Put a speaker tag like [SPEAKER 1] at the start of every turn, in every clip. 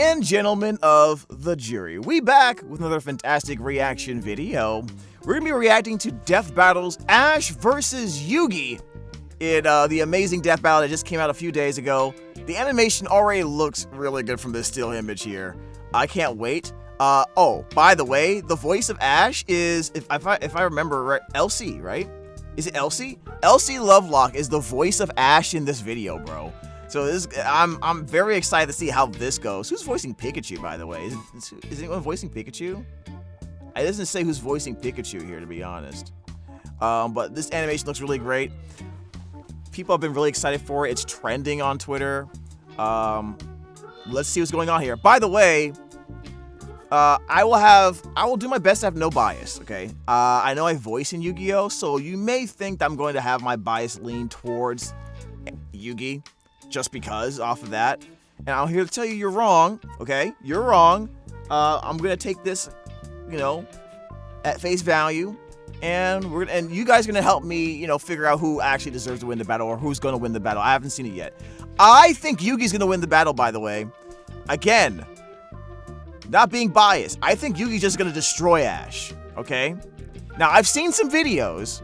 [SPEAKER 1] and gentlemen of the jury, we back with another fantastic reaction video. We're gonna be reacting to Death Battle's Ash versus Yugi in the amazing Death Battle that just came out a few days ago. The animation already looks really good from this still image here. I can't wait. Oh, by the way, the voice of Ash is, if I remember right, Elsie, right? Is it Elsie? Elsie Lovelock is the voice of Ash in this video, bro. So this, I'm very excited to see how this goes. Who's voicing Pikachu, by the way? Is anyone voicing Pikachu? It doesn't say who's voicing Pikachu here, to be honest. But this animation looks really great. People have been really excited for it. It's trending on Twitter. Let's see what's going on here. By the way, I will do my best to have no bias, okay? I know I voice in Yu-Gi-Oh, so you may think that I'm going to have my bias lean towards Yugi, just because off of that. And I'm here to tell you you're wrong, okay? You're wrong. I'm gonna take this, you know, at face value, and you guys are gonna help me, you know, figure out who actually deserves to win the battle or who's gonna win the battle. I haven't seen it yet. I think Yugi's gonna win the battle, by the way. Again, not being biased, I think Yugi's just gonna destroy Ash, okay? Now, I've seen some videos.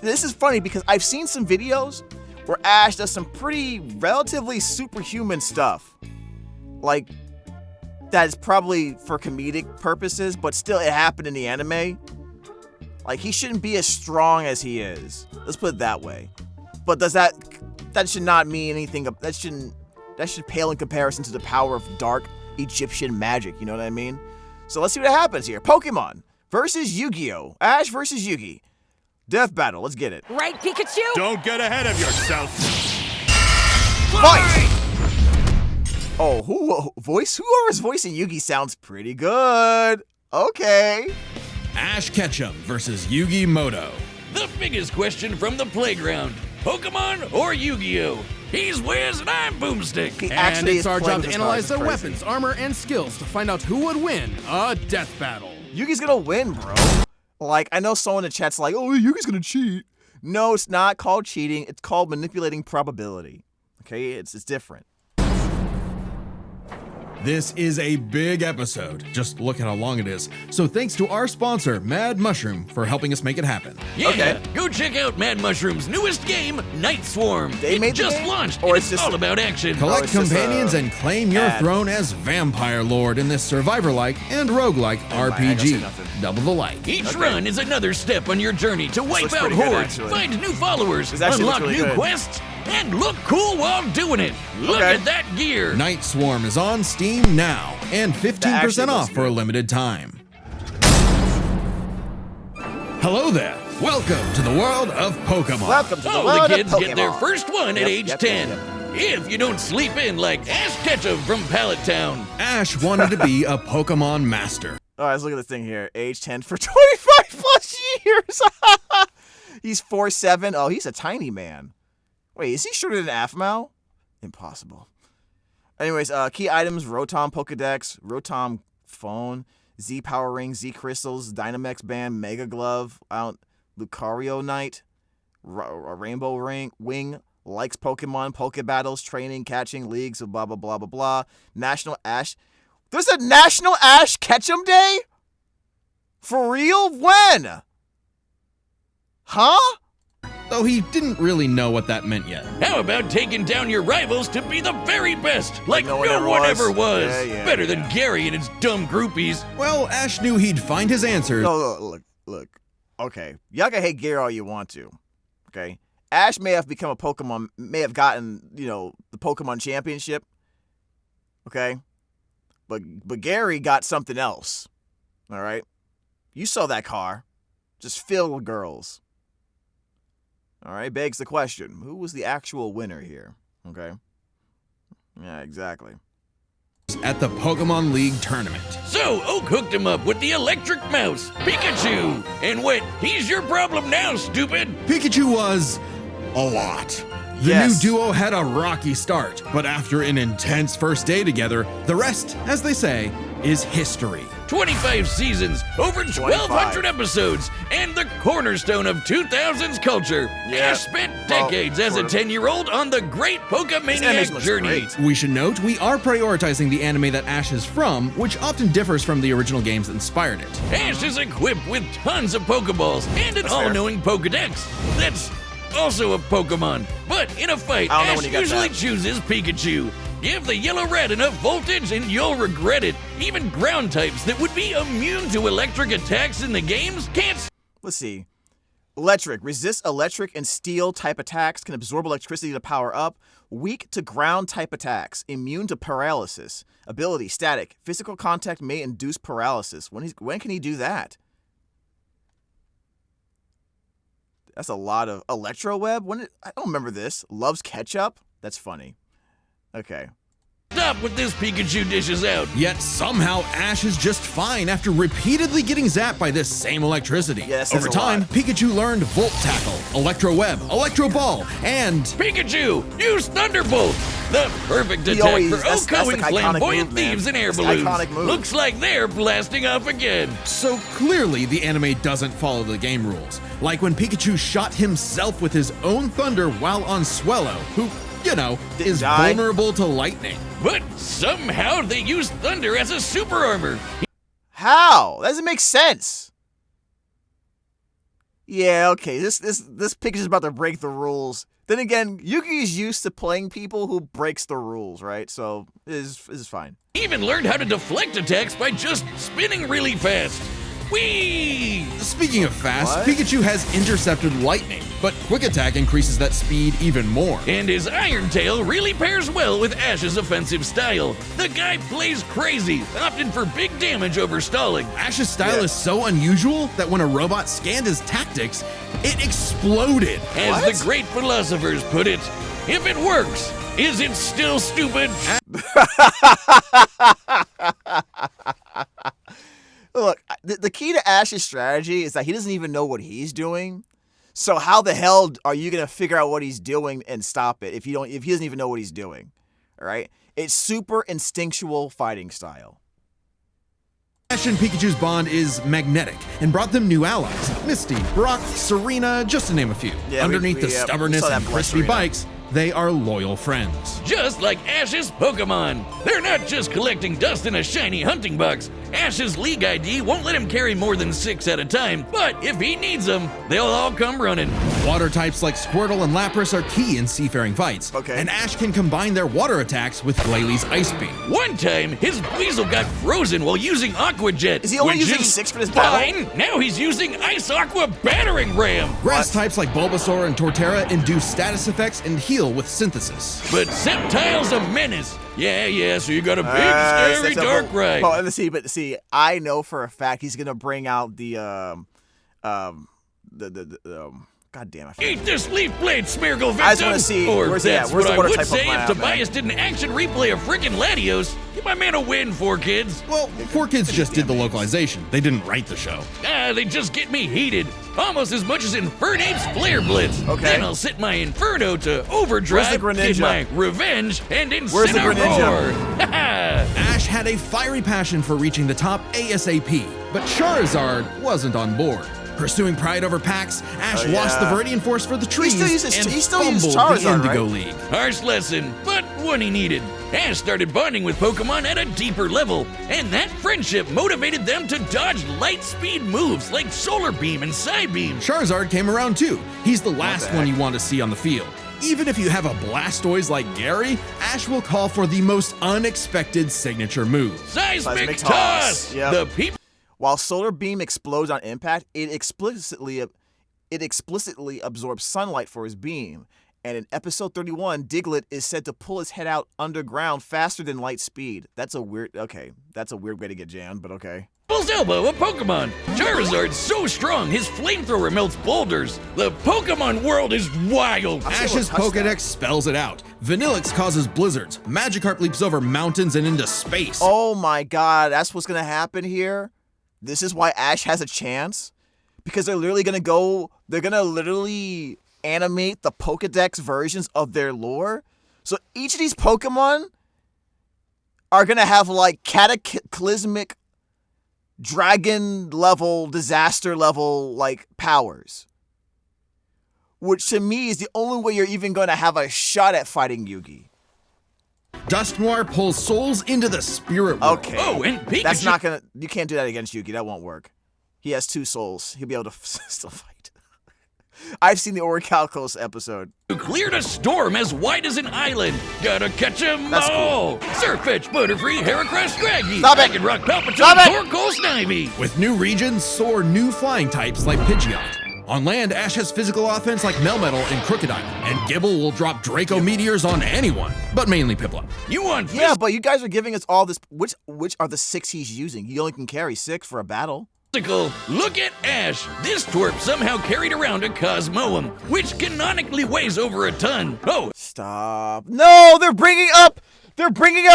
[SPEAKER 1] This is funny because I've seen some videos where Ash does some pretty relatively superhuman stuff. Like, that's probably for comedic purposes, but still it happened in the anime. Like, he shouldn't be as strong as he is. Let's put it that way. But does that should not mean anything, that should pale in comparison to the power of dark Egyptian magic, you know what I mean? So let's see what happens here. Pokemon versus Yu-Gi-Oh! Ash versus Yugi. Death battle, let's get it.
[SPEAKER 2] Right, Pikachu?
[SPEAKER 3] Don't get ahead of yourself.
[SPEAKER 1] Fight! Oh, whoever's voicing Yugi sounds pretty good. Okay.
[SPEAKER 4] Ash Ketchum versus Yugi Muto.
[SPEAKER 5] The biggest question from the playground. Pokemon or Yu-Gi-Oh? He's Wiz and I'm Boomstick.
[SPEAKER 4] And it's our job to analyze their weapons, armor, and skills to find out who would win a death battle.
[SPEAKER 1] Yugi's gonna win, bro. Like, I know someone in the chat's like, oh, Yugi's gonna cheat. No, it's not called cheating. It's called manipulating probability. Okay, it's different.
[SPEAKER 4] This is a big episode. Just look at how long it is. So thanks to our sponsor, Mad Mushroom, for helping us make it happen.
[SPEAKER 5] Yeah,
[SPEAKER 1] okay.
[SPEAKER 5] Go check out Mad Mushroom's newest game, Night Swarm.
[SPEAKER 1] They made
[SPEAKER 5] it just
[SPEAKER 1] game?
[SPEAKER 5] launched,
[SPEAKER 1] or
[SPEAKER 5] it's all about action.
[SPEAKER 4] Collect companions and claim your throne as Vampire Lord in this survivor-like and roguelike RPG. Double the like.
[SPEAKER 5] Each run is another step on your journey to wipe out hordes, find new followers, unlock new quests, and look cool while doing it. Look at that gear.
[SPEAKER 4] Night Swarm is on Steam now, and 15% off for a limited time. Hello there. Welcome to the world of Pokemon.
[SPEAKER 1] Welcome to the
[SPEAKER 5] All
[SPEAKER 1] world
[SPEAKER 5] the kids
[SPEAKER 1] of
[SPEAKER 5] get their
[SPEAKER 1] Pokemon.
[SPEAKER 5] first one at age 10. If you don't sleep in like Ash Ketchum from Pallet Town.
[SPEAKER 4] Ash wanted to be a Pokemon master.
[SPEAKER 1] All right, let's look at this thing here. Age 10 for 25 plus years. He's 4'7". Oh, he's a tiny man. Wait, is he shorter than Aphmau? Impossible. Anyways, key items: Rotom Pokedex, Rotom Phone, Z Power Ring, Z Crystals, Dynamax Band, Mega Glove, Lucario Knight, Rainbow Wing, likes Pokemon, Poke Battles, training, catching, leagues, blah, blah, blah, blah, blah. National Ash. There's a National Ash Ketchum Day? For real? When? Huh?
[SPEAKER 4] Though he didn't really know what that meant yet.
[SPEAKER 5] How about taking down your rivals to be the very best, like no one ever was? Better than Gary and his dumb groupies.
[SPEAKER 4] Well, Ash knew he'd find his answers.
[SPEAKER 1] No, look. Okay, y'all can hate Gary all you want to. Okay, Ash may have become a Pokemon, may have gotten, you know, the Pokemon Championship. Okay, but Gary got something else. All right, you saw that car, just filled with girls. All right, begs the question, who was the actual winner here? Okay. Yeah, exactly.
[SPEAKER 4] At the Pokemon League tournament.
[SPEAKER 5] So, Oak hooked him up with the electric mouse, Pikachu. And what? He's your problem now, stupid.
[SPEAKER 4] Pikachu was a lot. The new duo had a rocky start, but after an intense first day together, the rest, as they say, is history.
[SPEAKER 5] 25 seasons, over 1,200 episodes, and the cornerstone of 2000s culture. Ash spent decades as a 10-year-old on the great Pokemaniac journey.
[SPEAKER 4] We should note we are prioritizing the anime that Ash is from, which often differs from the original games that inspired it.
[SPEAKER 5] Ash is equipped with tons of Pokeballs and an all-knowing Pokedex. That's also a Pokemon, but in a fight, Ash usually chooses Pikachu. Give the yellow rat enough voltage and you'll regret it. Even ground types that would be immune to electric attacks in the games can't.
[SPEAKER 1] Let's see. Electric. Resist electric and steel type attacks. Can absorb electricity to power up. Weak to ground type attacks. Immune to paralysis. Ability. Static. Physical contact may induce paralysis. When can he do that? That's a lot of Electro Web. I don't remember this. Loves ketchup. That's funny. Okay.
[SPEAKER 5] Stop with this Pikachu dishes out.
[SPEAKER 4] Yet somehow Ash is just fine after repeatedly getting zapped by this same electricity.
[SPEAKER 1] Yeah,
[SPEAKER 4] over time, Pikachu learned Volt Tackle, Electro Web, Electro Ball, and
[SPEAKER 5] Pikachu, use Thunderbolt! The perfect attack for outgoing flamboyant thieves and air balloons. Looks like they're blasting off again.
[SPEAKER 4] So clearly the anime doesn't follow the game rules. Like when Pikachu shot himself with his own thunder while on Swellow, who, you know, is vulnerable to lightning.
[SPEAKER 5] But somehow they use thunder as a super armor.
[SPEAKER 1] How? That doesn't make sense. Yeah, okay, this Pikachu's about to break the rules. Then again, Yugi is used to playing people who breaks the rules, right? So this is fine.
[SPEAKER 5] Even learned how to deflect attacks by just spinning really fast. Whee!
[SPEAKER 4] Speaking of fast, Pikachu has intercepted lightning, but Quick Attack increases that speed even more.
[SPEAKER 5] And his Iron Tail really pairs well with Ash's offensive style. The guy plays crazy, opting for big damage over stalling.
[SPEAKER 4] Ash's style is so unusual that when a robot scanned his tactics, it exploded.
[SPEAKER 5] As the great philosophers put it, if it works, is it still stupid?
[SPEAKER 1] Look, the key to Ash's strategy is that he doesn't even know what he's doing. So how the hell are you gonna figure out what he's doing and stop it if he doesn't even know what he's doing? All right, it's super instinctual fighting style.
[SPEAKER 4] Ash and Pikachu's bond is magnetic and brought them new allies: Misty, Brock, Serena, just to name a few.
[SPEAKER 1] Yeah,
[SPEAKER 4] Underneath the stubbornness and crispy bikes, they are loyal friends.
[SPEAKER 5] Just like Ash's Pokemon. They're not just collecting dust in a shiny hunting box. Ash's League ID won't let him carry more than 6 at a time, but if he needs them, they'll all come running.
[SPEAKER 4] Water types like Squirtle and Lapras are key in seafaring fights, and Ash can combine their water attacks with Glalie Ice Beam.
[SPEAKER 5] One time, his Weasel got frozen while using Aqua Jet.
[SPEAKER 1] Is he only using 6 for this battle?
[SPEAKER 5] Now he's using Ice Aqua Battering Ram.
[SPEAKER 4] Grass types like Bulbasaur and Torterra induce status effects and heal with Synthesis.
[SPEAKER 5] But Sceptile's a menace. Yeah, so you got a big, scary Darkrai.
[SPEAKER 1] Oh, see, I know for a fact he's gonna bring out the God damn it.
[SPEAKER 5] Eat this leaf blade, Smeargle victim!
[SPEAKER 1] I just want to see, where's he at? Where's the water type
[SPEAKER 5] say
[SPEAKER 1] Pokemon
[SPEAKER 5] if Tobias did an action replay of frickin' Latios, give my man a win, 4Kids.
[SPEAKER 4] Well, 4Kids just did the localization. They didn't write the show.
[SPEAKER 5] They just get me heated. Almost as much as Infernape's Flare Blitz.
[SPEAKER 1] Okay.
[SPEAKER 5] Then I'll set my Inferno to overdrive, get my revenge, and
[SPEAKER 1] Where's the
[SPEAKER 5] Incineroar.
[SPEAKER 4] Ash had a fiery passion for reaching the top ASAP, but Charizard wasn't on board. Pursuing pride over packs, Ash lost the Viridian Force for the trees
[SPEAKER 1] he still
[SPEAKER 4] fumbled
[SPEAKER 1] uses Charizard,
[SPEAKER 4] the Indigo
[SPEAKER 1] right?
[SPEAKER 4] League.
[SPEAKER 5] Harsh lesson, but one he needed. Ash started bonding with Pokemon at a deeper level, and that friendship motivated them to dodge light speed moves like Solar Beam and Psybeam.
[SPEAKER 4] Charizard came around too. He's the last one you want to see on the field. Even if you have a Blastoise like Gary, Ash will call for the most unexpected signature move.
[SPEAKER 5] Seismic Toss!
[SPEAKER 1] Yep.
[SPEAKER 5] The people.
[SPEAKER 1] While Solar Beam explodes on impact, it explicitly absorbs sunlight for his beam. And in episode 31, Diglett is said to pull his head out underground faster than light speed. That's a weird way to get jammed, but okay.
[SPEAKER 5] Devil's Elbow, a Pokemon. Charizard's so strong, his flamethrower melts boulders. The Pokemon world is wild.
[SPEAKER 4] Ash's Pokedex spells it out. Vanillix causes blizzards. Magikarp leaps over mountains and into space.
[SPEAKER 1] Oh my god, that's what's gonna happen here? This is why Ash has a chance? Because they're literally animate the Pokedex versions of their lore. So each of these Pokemon are going to have like cataclysmic dragon level, disaster level like powers. Which to me is the only way you're even going to have a shot at fighting Yugi.
[SPEAKER 4] Dusk Noir pulls souls into the spirit world.
[SPEAKER 1] Okay.
[SPEAKER 5] Oh, and Pikachu.
[SPEAKER 1] That's not going to... You can't do that against Yugi. That won't work. He has 2 souls. He'll be able to still fight. I've seen the Orichalcos episode.
[SPEAKER 5] You cleared a storm as wide as an island. Gotta catch 'em
[SPEAKER 1] That's
[SPEAKER 5] all.
[SPEAKER 1] cool.
[SPEAKER 5] Surfetch, Butterfree, Heracross, Scraggy.
[SPEAKER 1] Stop it.
[SPEAKER 5] Rock, Palpatine,
[SPEAKER 1] Stop it.
[SPEAKER 5] Torkoal, Snivy.
[SPEAKER 4] With new regions soar new flying types like Pidgeot. On land, Ash has physical offense like Melmetal and Crocodile, and Gibble will drop Draco Meteors on anyone, but mainly Piplup.
[SPEAKER 5] You want
[SPEAKER 1] Yeah, but you guys are giving us all this. Which are the 6 he's using? You only can carry 6 for a battle.
[SPEAKER 5] physical? Look at Ash. This twerp somehow carried around a Cosmoem, which canonically weighs over a ton. Oh,
[SPEAKER 1] Stop. No, they're bringing up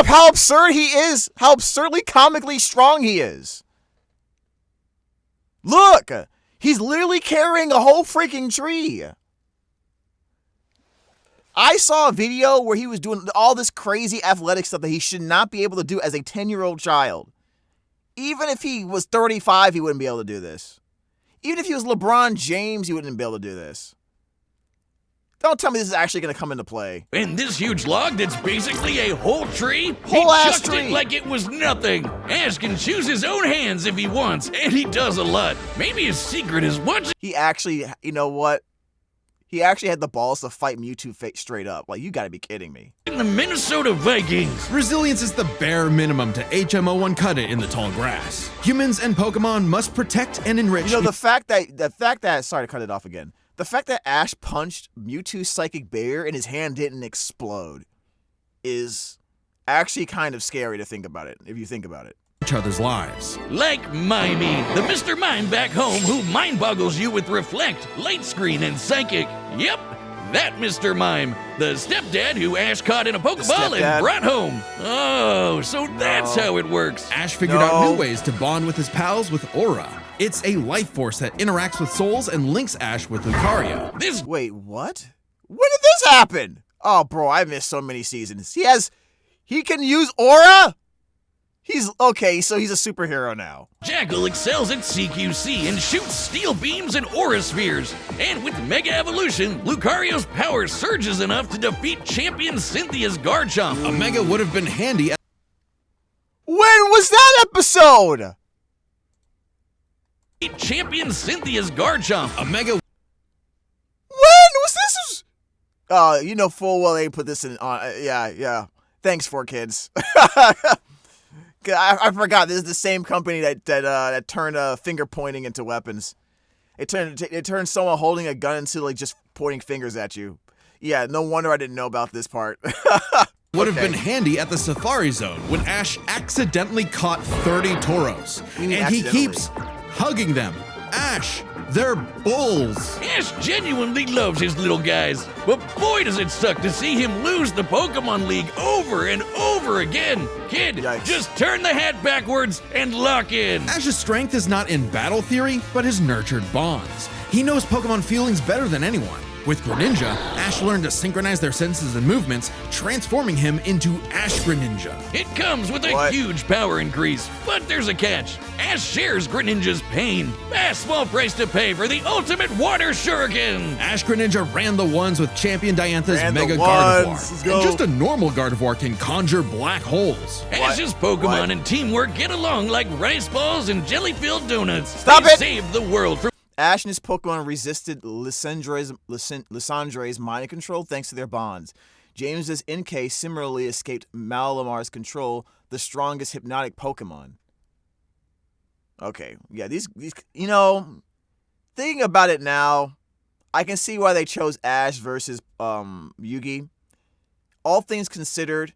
[SPEAKER 1] how absurd he is, how absurdly comically strong he is. Look, he's literally carrying a whole freaking tree. I saw a video where he was doing all this crazy athletic stuff that he should not be able to do as a 10-year-old child. Even if he was 35, he wouldn't be able to do this. Even if he was LeBron James, he wouldn't be able to do this. Don't tell me this is actually going to come into play.
[SPEAKER 5] and this huge log that's basically a whole tree?
[SPEAKER 1] Whole
[SPEAKER 5] he
[SPEAKER 1] ass
[SPEAKER 5] chucked
[SPEAKER 1] tree.
[SPEAKER 5] it like it was nothing. Ash can choose his own hands if he wants, and he does a lot. Maybe his secret is watching
[SPEAKER 1] He actually, you know what? He actually had the balls to fight Mewtwo straight up. Like, you got to be kidding me.
[SPEAKER 5] the Minnesota Vikings.
[SPEAKER 4] Resilience is the bare minimum to HMO1 cut it in the tall grass. Humans and Pokemon must protect and enrich.
[SPEAKER 1] You know, the fact that, sorry to cut it off again. The fact that Ash punched Mewtwo's Psychic Barrier and his hand didn't explode is actually kind of scary to think about it, if you think about it.
[SPEAKER 4] each other's lives.
[SPEAKER 5] Like Mimey, the Mr. Mime back home who mind boggles you with Reflect, Light Screen, and Psychic. Yep, that Mr. Mime. The stepdad who Ash caught in a Pokeball and brought home. Oh, so that's how it works.
[SPEAKER 4] Ash figured out new ways to bond with his pals with Aura. It's a life force that interacts with souls and links Ash with Lucario.
[SPEAKER 5] This
[SPEAKER 1] Wait, what? When did this happen? Oh, bro, I missed so many seasons. He can use Aura? Okay, so he's a superhero now.
[SPEAKER 5] Jackal excels at CQC and shoots steel beams and aura spheres. And with Mega Evolution, Lucario's power surges enough to defeat champion Cynthia's Garchomp.
[SPEAKER 4] A Mega would have been handy.
[SPEAKER 1] When was that episode?
[SPEAKER 5] Champion Cynthia's Garchomp.
[SPEAKER 4] A Mega
[SPEAKER 1] When was this? You know full well they put this in. Yeah. Thanks, 4Kids. I forgot. This is the same company that turned finger pointing into weapons. It turned someone holding a gun into like just pointing fingers at you. Yeah, no wonder I didn't know about this part.
[SPEAKER 4] would have been handy at the Safari Zone when Ash accidentally caught 30 Tauros. And he keeps hugging them. Ash, they're bulls.
[SPEAKER 5] Ash genuinely loves his little guys, but boy does it suck to see him lose the Pokemon League over and over again. Kid,
[SPEAKER 1] Yikes.
[SPEAKER 5] just turn the hat backwards and lock in.
[SPEAKER 4] Ash's strength is not in battle theory, but his nurtured bonds. He knows Pokemon feelings better than anyone. With Greninja, Ash learned to synchronize their senses and movements, transforming him into Ash Greninja.
[SPEAKER 5] It comes with a huge power increase, but there's a catch. Ash shares Greninja's pain. A small price to pay for the ultimate water shuriken.
[SPEAKER 4] Ash Greninja ran the ones with Champion Diantha's
[SPEAKER 1] Ran the
[SPEAKER 4] Mega
[SPEAKER 1] ones. Let's
[SPEAKER 4] Gardevoir.
[SPEAKER 1] go.
[SPEAKER 4] And just a normal Gardevoir can conjure black holes.
[SPEAKER 5] Ash's Pokemon and teamwork get along like rice balls and jelly-filled donuts.
[SPEAKER 1] Stop
[SPEAKER 5] They
[SPEAKER 1] it!
[SPEAKER 5] Save the world from
[SPEAKER 1] Ash and his Pokemon resisted Lysandre's mind control thanks to their bonds. James's Inkay similarly escaped Malamar's control, the strongest hypnotic Pokemon. Okay, yeah, these you know, thinking about it now, I can see why they chose Ash versus Yugi. All things considered,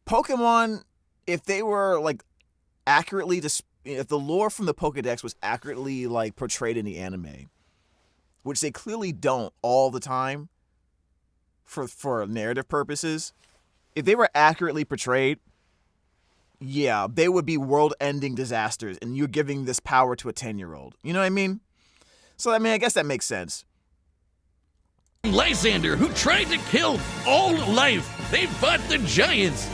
[SPEAKER 1] Pokemon, if they were like accurately if the lore from the Pokedex was accurately like portrayed in the anime, which they clearly don't all the time for narrative purposes, if they were accurately portrayed, yeah, they would be world-ending disasters, and you're giving this power to a 10-year-old. You know what I mean? So, I mean, I guess that makes sense.
[SPEAKER 5] and Lysander, who tried to kill all life. They fought the giants,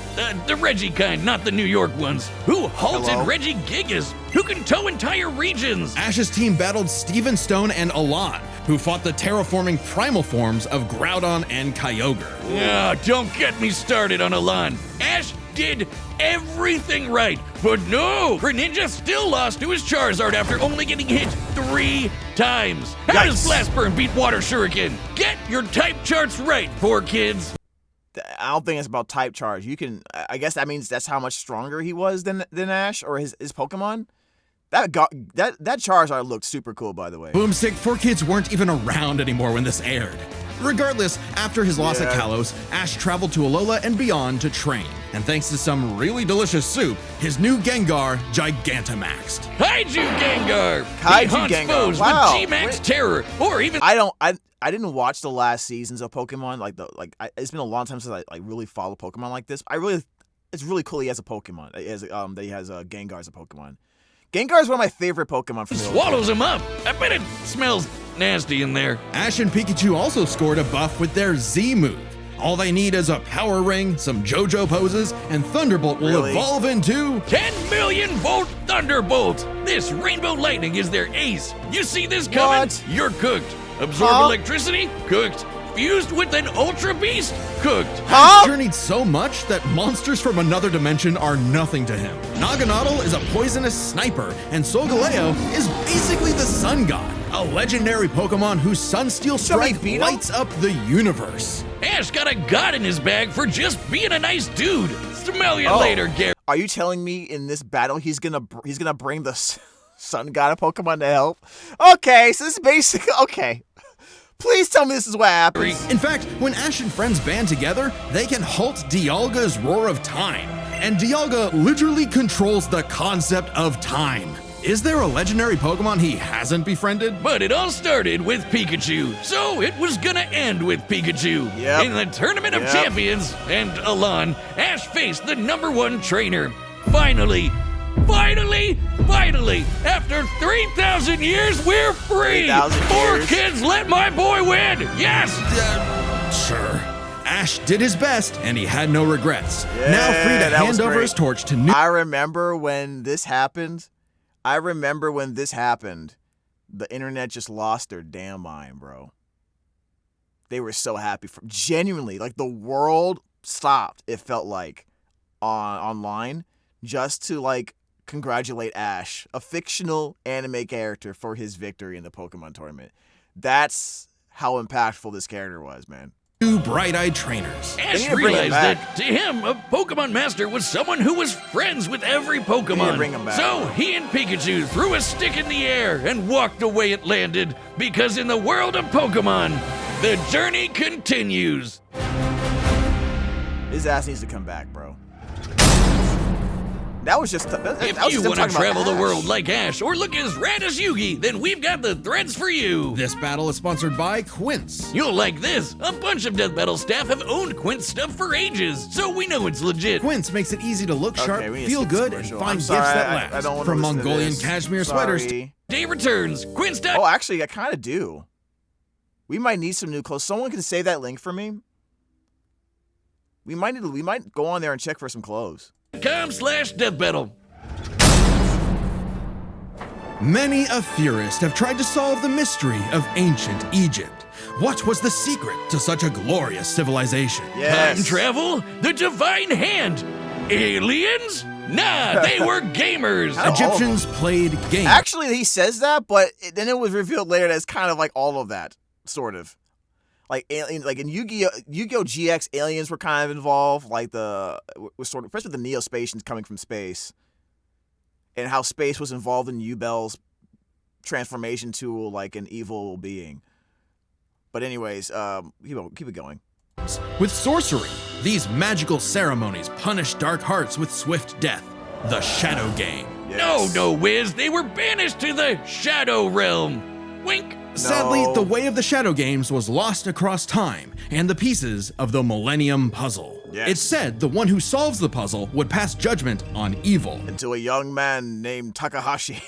[SPEAKER 5] the Reggie kind, not the New York ones, who halted Reggie Gigas, who can tow entire regions.
[SPEAKER 4] Ash's team battled Steven Stone and Alon, who fought the terraforming primal forms of Groudon and Kyogre.
[SPEAKER 5] Don't get me started on Alon. Ash did everything right, but no! Greninja still lost to his Charizard after only getting hit 3 times. How does Blast Burn beat Water Shuriken? Get your type charts right, poor kids.
[SPEAKER 1] I don't think it's about type charge. You can, I guess that means that's how much stronger he was than Ash or his Pokemon. That Charizard looked super cool, by the way.
[SPEAKER 4] Boomstick, 4Kids weren't even around anymore when this aired. Regardless, after his loss at Kalos, Ash traveled to Alola and beyond to train. And thanks to some really delicious soup, his new Gengar Gigantamaxed.
[SPEAKER 5] Kaiju Gengar!
[SPEAKER 1] Kaiju
[SPEAKER 5] He haunts
[SPEAKER 1] Gengar.
[SPEAKER 5] foes
[SPEAKER 1] Wow.
[SPEAKER 5] with G-Max Terror, or even...
[SPEAKER 1] I didn't watch the last seasons of Pokemon. It's been a long time since I really follow Pokemon like this. It's really cool he has a Pokemon. That he has Gengar as a Pokemon. Gengar is one of my favorite Pokemon from the
[SPEAKER 5] swallows him up. I bet it smells nasty in there.
[SPEAKER 4] Ash and Pikachu also scored a buff with their Z move. All they need is a power ring, some JoJo poses, and Thunderbolt will evolve into
[SPEAKER 5] 10 million volt Thunderbolt. This Rainbow Lightning is their ace. You see this coming?
[SPEAKER 1] What?
[SPEAKER 5] You're cooked. Absorb electricity? Cooked. Fused with an Ultra Beast? Cooked.
[SPEAKER 4] Ash journeyed so much that monsters from another dimension are nothing to him. Naganadel is a poisonous sniper, and Solgaleo is basically the Sun God, a legendary Pokemon whose Sunsteel Strike lights up the universe.
[SPEAKER 5] Ash got a god in his bag for just being a nice dude. Smell you later, Gary.
[SPEAKER 1] Are you telling me in this battle he's gonna bring the Sun God of Pokemon to help? Okay, so this is basically okay. Please tell me this is what happens.
[SPEAKER 4] In fact, when Ash and friends band together, they can halt Dialga's Roar of Time. And Dialga literally controls the concept of time. Is there a legendary Pokemon he hasn't befriended?
[SPEAKER 5] But it all started with Pikachu, so it was gonna end with Pikachu.
[SPEAKER 1] Yep.
[SPEAKER 5] In the Tournament of Champions and Alon, Ash faced the #1 trainer. Finally, after 3,000 years, we're free! 4Kids, let my boy win! Yes!
[SPEAKER 4] Sure. Ash did his best, and he had no regrets.
[SPEAKER 1] Yeah,
[SPEAKER 4] now free to
[SPEAKER 1] that was
[SPEAKER 4] hand over
[SPEAKER 1] great.
[SPEAKER 4] his torch to new...
[SPEAKER 1] I remember when this happened. The internet just lost their damn mind, bro. They were so happy. Genuinely, like the world stopped, it felt like, online, just to like congratulate Ash, a fictional anime character, for his victory in the Pokemon tournament. That's how impactful this character was, man.
[SPEAKER 4] Two bright-eyed trainers.
[SPEAKER 5] Ash realized that to him, a Pokemon Master was someone who was friends with every Pokemon.
[SPEAKER 1] Bring him back.
[SPEAKER 5] So he and Pikachu threw a stick in the air and walked the way it landed, because in the world of Pokemon, the journey continues.
[SPEAKER 1] His ass needs to come back, bro. That was just.
[SPEAKER 5] If you want to travel the world like Ash or look as rad as Yugi, then we've got the threads for you.
[SPEAKER 4] This battle is sponsored by Quince.
[SPEAKER 5] You'll like this. A bunch of Death Battle staff have owned Quince stuff for ages, so we know it's legit.
[SPEAKER 4] Quince makes it easy to look sharp, feel good, and find gifts
[SPEAKER 1] sorry,
[SPEAKER 4] that
[SPEAKER 1] I don't
[SPEAKER 4] last.
[SPEAKER 1] want
[SPEAKER 4] From
[SPEAKER 1] to listen to
[SPEAKER 4] Mongolian
[SPEAKER 1] this.
[SPEAKER 4] cashmere sweaters to
[SPEAKER 5] Day returns. Quince.
[SPEAKER 1] Oh, actually, I kind of do. We might need some new clothes. Someone can save that link for me. We might go on there and check for some clothes.
[SPEAKER 5] .com/Death Battle.
[SPEAKER 4] Many a theorist have tried to solve the mystery of ancient Egypt. What was the secret to such a glorious civilization?
[SPEAKER 1] Yes.
[SPEAKER 5] Time travel? The divine hand? Aliens? Nah, they were gamers.
[SPEAKER 4] Egyptians played games.
[SPEAKER 1] Actually, he says that, but then it was revealed later that it's kind of like all of that, sort of. Like alien, like in Yu-Gi-Oh! GX, aliens were kind of involved. Like was sort of, especially with the Neo-Spacians coming from space, and how space was involved in Yubel's transformation to like an evil being. But anyways, keep it going.
[SPEAKER 4] With sorcery, these magical ceremonies punish dark hearts with swift death. The Shadow Game.
[SPEAKER 1] Yes.
[SPEAKER 5] No, Wiz. They were banished to the Shadow Realm. Wink.
[SPEAKER 4] Sadly, the way of the Shadow Games was lost across time and the pieces of the Millennium Puzzle.
[SPEAKER 1] Yes.
[SPEAKER 4] It's said the one who solves the puzzle would pass judgment on evil.
[SPEAKER 1] Into a young man named Takahashi.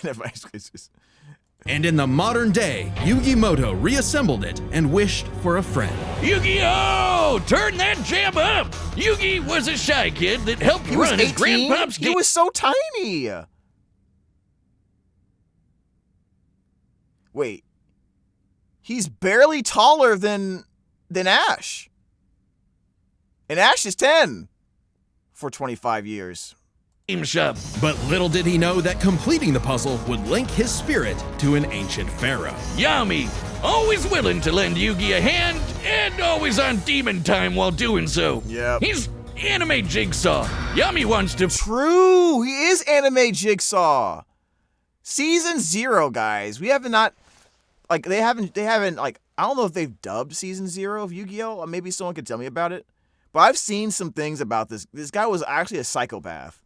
[SPEAKER 4] And in the modern day, Yugi Muto reassembled it and wished for a friend.
[SPEAKER 5] Yu-Gi-Oh! Turn that jam up! Yugi was a shy kid that helped run his grandpa's
[SPEAKER 1] game. He was so tiny. Wait. He's barely taller than Ash. And Ash is 10 for 25 years.
[SPEAKER 5] Shop.
[SPEAKER 4] But little did he know that completing the puzzle would link his spirit to an ancient pharaoh.
[SPEAKER 5] Yami, always willing to lend Yugi a hand, and always on demon time while doing so.
[SPEAKER 1] Yep.
[SPEAKER 5] He's anime Jigsaw. Yami wants to...
[SPEAKER 1] True, he is anime Jigsaw. Season 0, guys. We have not... Like, they haven't, like, I don't know if they've dubbed Season 0 of Yu-Gi-Oh! Maybe someone could tell me about it. But I've seen some things about this. This guy was actually a psychopath.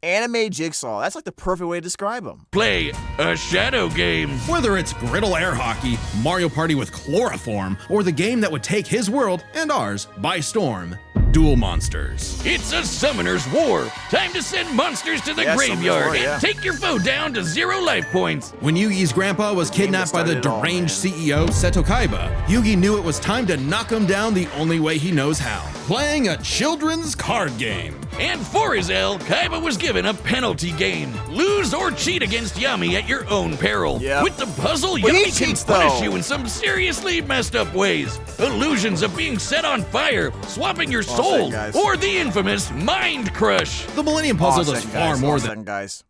[SPEAKER 1] Anime Jigsaw. That's like the perfect way to describe him.
[SPEAKER 5] Play a shadow game.
[SPEAKER 4] Whether it's griddle air hockey, Mario Party with chloroform, or the game that would take his world and ours by storm, Duel Monsters.
[SPEAKER 5] It's a summoner's war. Time to send monsters to the graveyard and take your foe down to 0 life points.
[SPEAKER 4] When Yugi's grandpa was kidnapped by the deranged CEO, Seto Kaiba, Yugi knew it was time to knock him down the only way he knows how. Playing a children's card game.
[SPEAKER 5] And for his L, Kaiba was given a penalty game. Lose or cheat against Yami at your own peril.
[SPEAKER 1] Yep.
[SPEAKER 5] With the puzzle,
[SPEAKER 1] But
[SPEAKER 5] Yami can punish you in some seriously messed up ways. Illusions of being set on fire, swapping your soul, or the infamous Mind Crush.
[SPEAKER 4] The Millennium Puzzle does far more than...
[SPEAKER 1] guys.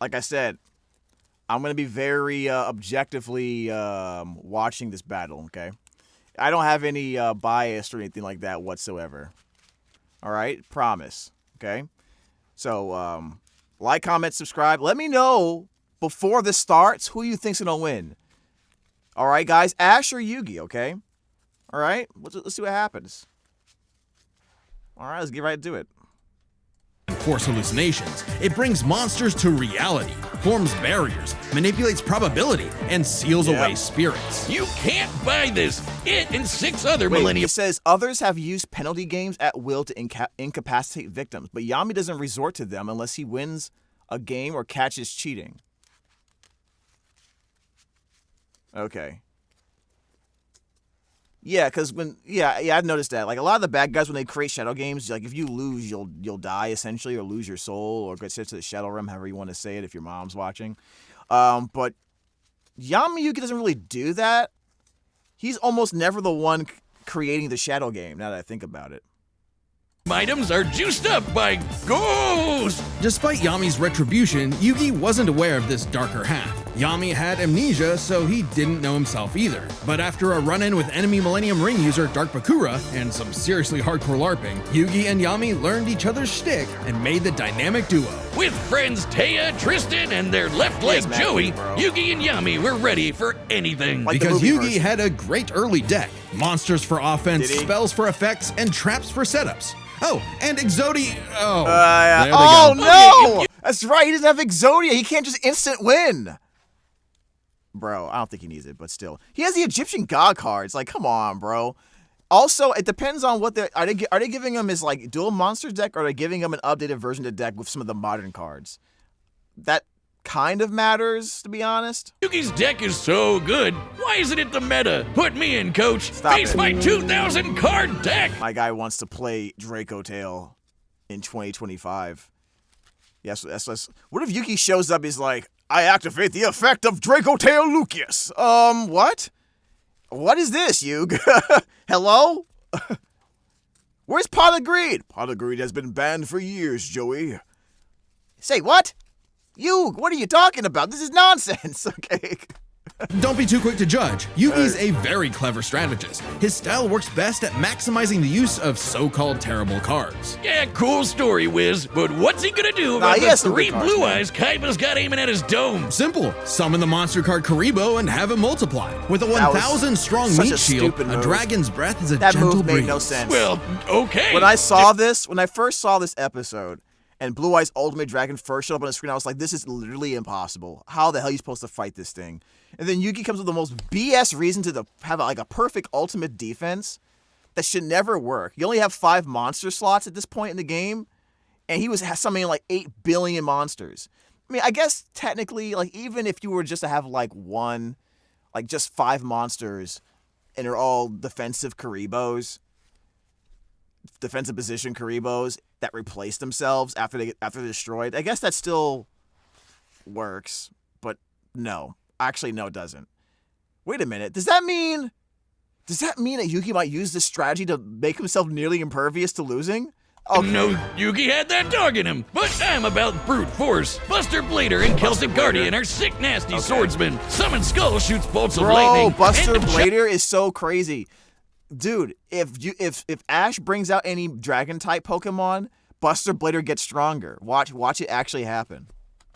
[SPEAKER 1] Like I said, I'm going to be very objectively watching this battle, okay? I don't have any bias or anything like that whatsoever. All right? Promise. Okay? So, like, comment, subscribe. Let me know before this starts who you think's going to win. All right, guys? Ash or Yugi, okay? All right? Let's see what happens. All right, let's get right to it.
[SPEAKER 4] Force hallucinations. It brings monsters to reality, forms barriers, manipulates probability, and seals away spirits.
[SPEAKER 5] You can't buy this. It and 6 other Millennium...
[SPEAKER 1] It says others have used penalty games at will to incapacitate victims, but Yami doesn't resort to them unless he wins a game or catches cheating. Okay. Yeah, because I've noticed that. Like, a lot of the bad guys, when they create shadow games, like, if you lose, you'll die, essentially, or lose your soul, or get sent to the shadow realm, however you want to say it, if your mom's watching. But Yugi doesn't really do that. He's almost never the one creating the shadow game, now that I think about it.
[SPEAKER 5] Items are juiced up by ghosts!
[SPEAKER 4] Despite Yami's retribution, Yugi wasn't aware of this darker half. Yami had amnesia, so he didn't know himself either. But after a run-in with enemy Millennium Ring user Dark Bakura and some seriously hardcore LARPing, Yugi and Yami learned each other's shtick and made the dynamic duo.
[SPEAKER 5] With friends Taya, Tristan, and their left leg Joey, Yugi and Yami were ready for anything.
[SPEAKER 1] Like
[SPEAKER 4] because Yugi had a great early deck. Monsters for offense, spells for effects, and traps for setups. Oh, and Exodia. Oh, there they
[SPEAKER 1] go.
[SPEAKER 5] No!
[SPEAKER 1] That's right. He doesn't have Exodia. He can't just instant win. Bro, I don't think he needs it, but still. He has the Egyptian God cards. Like, come on, bro. Also, it depends on what are they giving him his, like, dual monsters deck, or are they giving him an updated version of the deck with some of the modern cards? That kind of matters, to be honest.
[SPEAKER 5] Yugi's deck is so good. Why isn't it the meta? Put me in, coach. Face my 2,000 card deck.
[SPEAKER 1] My guy wants to play Draco Tail in 2025. Yes, what if Yugi shows up? He's like, I activate the effect of Draco Tail Lucius. What? What is this, Yug? Hello? Where's Pot of Greed? Pot of Greed has been banned for years, Joey. Say what? Yug, what are you talking about? This is nonsense, okay?
[SPEAKER 4] Don't be too quick to judge. Yugi's a very clever strategist. His style works best at maximizing the use of so-called terrible cards.
[SPEAKER 5] Yeah, cool story, Wiz, but what's he gonna do about the 3 blue eyes Kaiba's got aiming at his dome?
[SPEAKER 4] Simple. Summon the monster card Karibo and have it multiply. With a 1,000 strong meat shield, a dragon's breath is a gentle
[SPEAKER 1] move
[SPEAKER 4] breeze.
[SPEAKER 1] Made no sense.
[SPEAKER 5] Well, okay.
[SPEAKER 1] When I first saw this episode, and Blue Eye's Ultimate Dragon first showed up on the screen, I was like, this is literally impossible. How the hell are you supposed to fight this thing? And then Yugi comes with the most BS reason to have like a perfect ultimate defense that should never work. You only have 5 monster slots at this point in the game, and he was summoning like 8 billion monsters. I mean, I guess technically, like, even if you were just to have, like, just 5 monsters, and they're all defensive Karibos, defensive position Karibos that replace themselves after they're destroyed, I guess that still works, but no. Actually, no, it doesn't. Wait a minute. Does that mean that Yugi might use this strategy to make himself nearly impervious to losing? Okay.
[SPEAKER 5] No, Yugi had that dog in him, but I'm about brute force. Buster Blader and Celtic Guardian are sick, nasty swordsmen. Summon Skull shoots bolts of lightning.
[SPEAKER 1] Bro, Buster Blader is so crazy. Dude, if Ash brings out any dragon-type Pokemon, Buster Blader gets stronger. Watch it actually happen.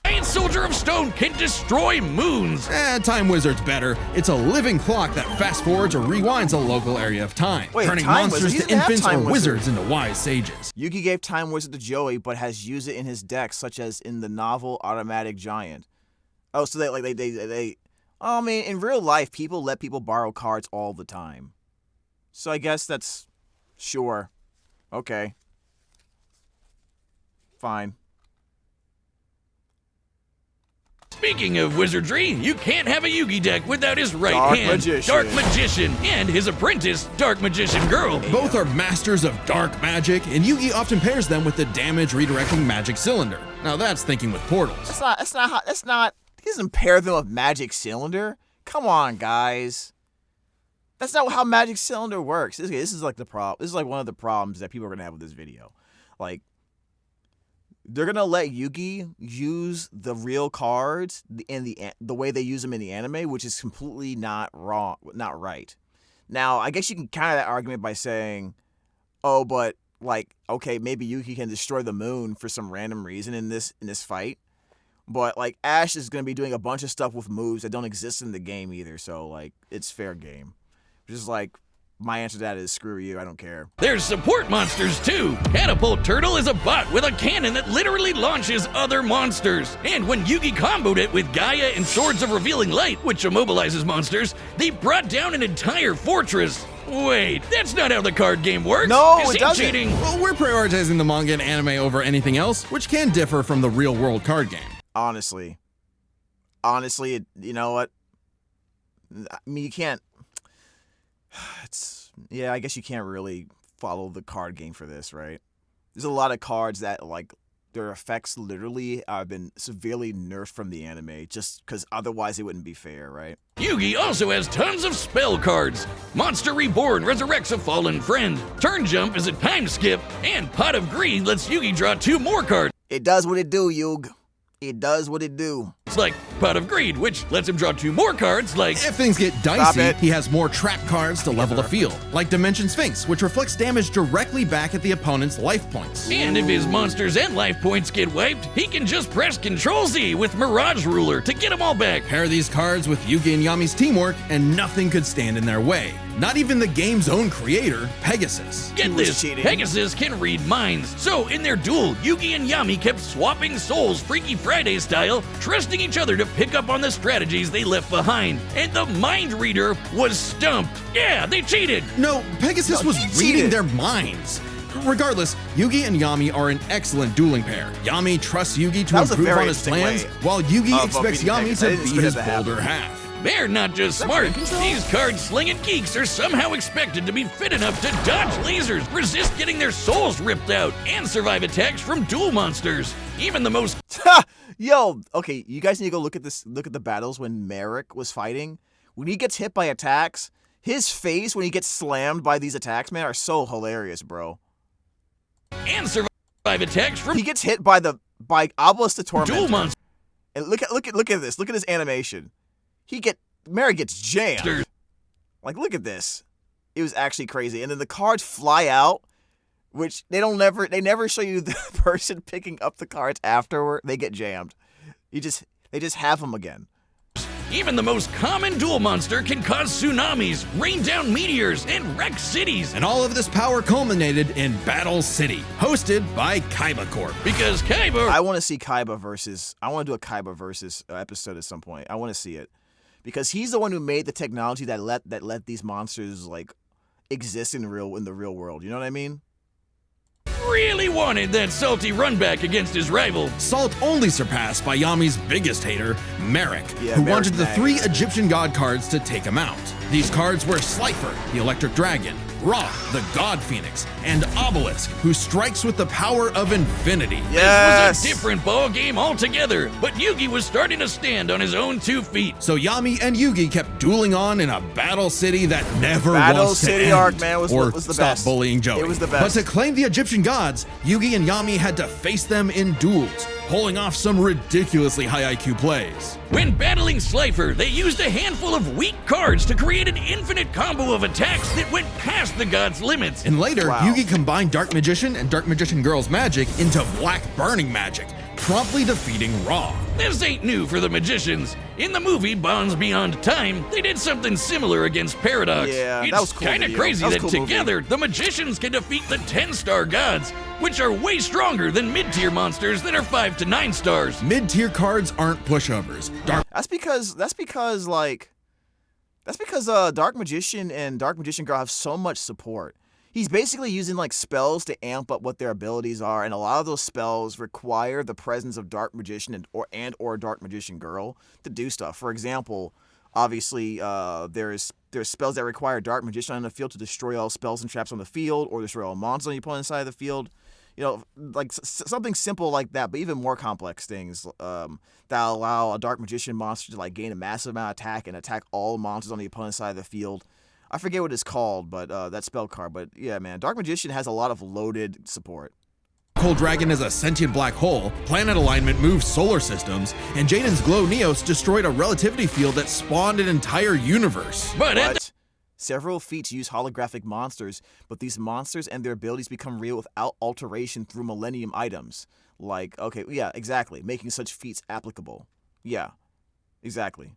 [SPEAKER 5] Giant Soldier of Stone can destroy moons.
[SPEAKER 4] Time Wizard's better. It's a living clock that fast-forwards or rewinds a local area of time, turning monsters to infants or wizards into wise sages.
[SPEAKER 1] Yugi gave Time Wizard to Joey, but has used it in his decks, such as in the novel Automatic Giant. Oh, so I mean, in real life, people let people borrow cards all the time. So I guess that's... Sure. Okay. Fine.
[SPEAKER 5] Speaking of wizardry, you can't have a Yugi deck without his right hand, Dark Magician, and his apprentice, Dark Magician Girl.
[SPEAKER 4] Both are masters of dark magic, and Yugi often pairs them with the damage redirecting magic cylinder. Now that's thinking with portals.
[SPEAKER 1] That's not, he doesn't pair them with Magic Cylinder. Come on, guys. That's not how Magic Cylinder works. This is like the problem. This is like one of the problems that people are gonna have with this video. Like, they're gonna let Yugi use the real cards in the way they use them in the anime, which is completely not right. Now, I guess you can counter that argument by saying, "Oh, but like, okay, maybe Yugi can destroy the moon for some random reason in this fight." But like, Ash is gonna be doing a bunch of stuff with moves that don't exist in the game either, so like, it's fair game. Just like, my answer to that is screw you, I don't care.
[SPEAKER 5] There's support monsters too. Catapult Turtle is a bot with a cannon that literally launches other monsters. And when Yugi comboed it with Gaia and Swords of Revealing Light, which immobilizes monsters, they brought down an entire fortress. Wait, that's not how the card game works.
[SPEAKER 1] No,
[SPEAKER 5] it
[SPEAKER 1] doesn't.
[SPEAKER 5] Cheating?
[SPEAKER 4] Well, we're prioritizing the manga and anime over anything else, which can differ from the real world card game.
[SPEAKER 1] Honestly, you know what? I mean, you can't... Yeah, I guess you can't really follow the card game for this, right? There's a lot of cards that, like, their effects literally have been severely nerfed from the anime, just because otherwise it wouldn't be fair, right?
[SPEAKER 5] Yugi also has tons of spell cards. Monster Reborn resurrects a fallen friend. Turn Jump is a time skip, and Pot of Greed lets Yugi draw 2 more cards.
[SPEAKER 1] It does what it do, Yug. It does what it do.
[SPEAKER 5] It's like Pot of Greed, which lets him draw 2 more cards, like...
[SPEAKER 4] If things get dicey, he has more trap cards to level the field, like Dimension Sphinx, which reflects damage directly back at the opponent's life points.
[SPEAKER 5] And if his monsters and life points get wiped, he can just press Ctrl-Z with Mirage Ruler to get them all back.
[SPEAKER 4] Pair these cards with Yugi and Yami's teamwork, and nothing could stand in their way. Not even the game's own creator, Pegasus.
[SPEAKER 5] Get this, Pegasus can read minds. So in their duel, Yugi and Yami kept swapping souls Freaky Friday style, trusting each other to pick up on the strategies they left behind. And the mind reader was stumped. Yeah, they cheated.
[SPEAKER 4] No, Pegasus was reading their minds. Regardless, Yugi and Yami are an excellent dueling pair. Yami trusts Yugi to improve on his plans, while Yugi expects Yami to be his bolder half.
[SPEAKER 5] They're not just smart. These card-slinging geeks are somehow expected to be fit enough to dodge lasers, resist getting their souls ripped out, and survive attacks from duel monsters. Even the most...
[SPEAKER 1] Yo, okay, you guys need to go look at the battles when Merrick was fighting. When he gets hit by attacks, his face when he gets slammed by these attacks, man, are so hilarious, bro.
[SPEAKER 5] And survive attacks from...
[SPEAKER 1] He gets hit by Obelisk the Tormentor.
[SPEAKER 5] Duel monsters.
[SPEAKER 1] And look at this. Look at his animation. Mary gets jammed. Like, look at this. It was actually crazy. And then the cards fly out, which they never show you the person picking up the cards afterward. They get jammed. They just have them again.
[SPEAKER 5] Even the most common duel monster can cause tsunamis, rain down meteors, and wreck cities.
[SPEAKER 4] And all of this power culminated in Battle City, hosted by Kaiba Corp.
[SPEAKER 5] Because Kaiba...
[SPEAKER 1] I want to see Kaiba versus... I want to do a Kaiba versus episode at some point. I want to see it. Because he's the one who made the technology that let these monsters like exist in the real world. You know what I mean?
[SPEAKER 5] really wanted that salty run back against his rival.
[SPEAKER 4] Salt only surpassed by Yami's biggest hater, Merrick, who
[SPEAKER 1] Merrick
[SPEAKER 4] wanted the
[SPEAKER 1] Mag.
[SPEAKER 4] 3 Egyptian god cards to take him out. These cards were Slifer, the Electric Dragon, Ra, the God Phoenix, and Obelisk, who strikes with the power of infinity.
[SPEAKER 1] Yes.
[SPEAKER 5] This was a different ball game altogether, but Yugi was starting to stand on his own 2 feet.
[SPEAKER 4] So Yami and Yugi kept dueling on in a battle city that never
[SPEAKER 1] Battle
[SPEAKER 4] wants to
[SPEAKER 1] City
[SPEAKER 4] end,
[SPEAKER 1] arc, man, was
[SPEAKER 4] or
[SPEAKER 1] the
[SPEAKER 4] stop
[SPEAKER 1] best.
[SPEAKER 4] bullying Joey.
[SPEAKER 1] It was the best.
[SPEAKER 4] But to claim the Egyptian gods, Yugi and Yami had to face them in duels, pulling off some ridiculously high IQ plays.
[SPEAKER 5] When battling Slifer, they used a handful of weak cards to create an infinite combo of attacks that went past the god's limits.
[SPEAKER 4] And later,
[SPEAKER 1] Wow.
[SPEAKER 4] Yugi combined Dark Magician and Dark Magician Girl's magic into Black Burning magic, promptly defeating Ra.
[SPEAKER 5] This ain't new for the magicians. In the movie Bonds Beyond Time, they did something similar against Paradox.
[SPEAKER 1] Yeah,
[SPEAKER 5] it's
[SPEAKER 1] that was cool
[SPEAKER 5] kind of
[SPEAKER 1] video.
[SPEAKER 5] crazy
[SPEAKER 1] That was
[SPEAKER 5] that
[SPEAKER 1] a cool movie.
[SPEAKER 5] together, the magicians can defeat the 10-star gods, which are way stronger than mid-tier monsters that are 5 to 9 stars.
[SPEAKER 4] Mid-tier cards aren't pushovers.
[SPEAKER 1] That's because Dark Magician and Dark Magician Girl have so much support. He's basically using like spells to amp up what their abilities are, and a lot of those spells require the presence of Dark Magician or Dark Magician Girl to do stuff. For example, obviously there's spells that require Dark Magician on the field to destroy all spells and traps on the field, or destroy all monsters on the opponent's side of the field. You know, like something simple like that, but even more complex things that allow a Dark Magician monster to like gain a massive amount of attack and attack all monsters on the opponent's side of the field. I forget what it's called, but that spell card. But yeah, man, Dark Magician has a lot of loaded support.
[SPEAKER 4] Cold Dragon is a sentient black hole, planet alignment moves solar systems, and Jaden's Glow Neos destroyed a relativity field that spawned an entire universe.
[SPEAKER 1] But several feats use holographic monsters, but these monsters and their abilities become real without alteration through Millennium items. Like, okay, yeah, exactly, making such feats applicable. Yeah, exactly.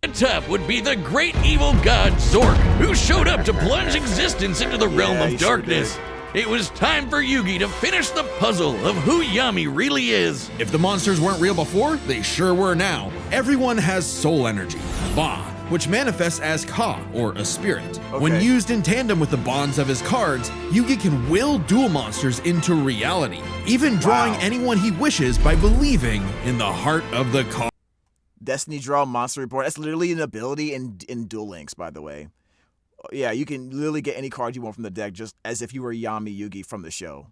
[SPEAKER 5] The top would be the great evil god Zork, who showed up to plunge existence into the realm
[SPEAKER 1] he
[SPEAKER 5] of
[SPEAKER 1] sure
[SPEAKER 5] darkness. It was time for Yugi to finish the puzzle of who Yami really is.
[SPEAKER 4] If the monsters weren't real before, they sure were now. Everyone has soul energy, Ba, which manifests as Ka, or a spirit. When used in tandem with the bonds of his cards, Yugi can will dual monsters into reality, even drawing anyone he wishes by believing in the heart of the card.
[SPEAKER 1] Destiny Draw Monster Report. That's literally an ability in Duel Links, by the way. Yeah, you can literally get any card you want from the deck just as if you were Yami Yugi from the show.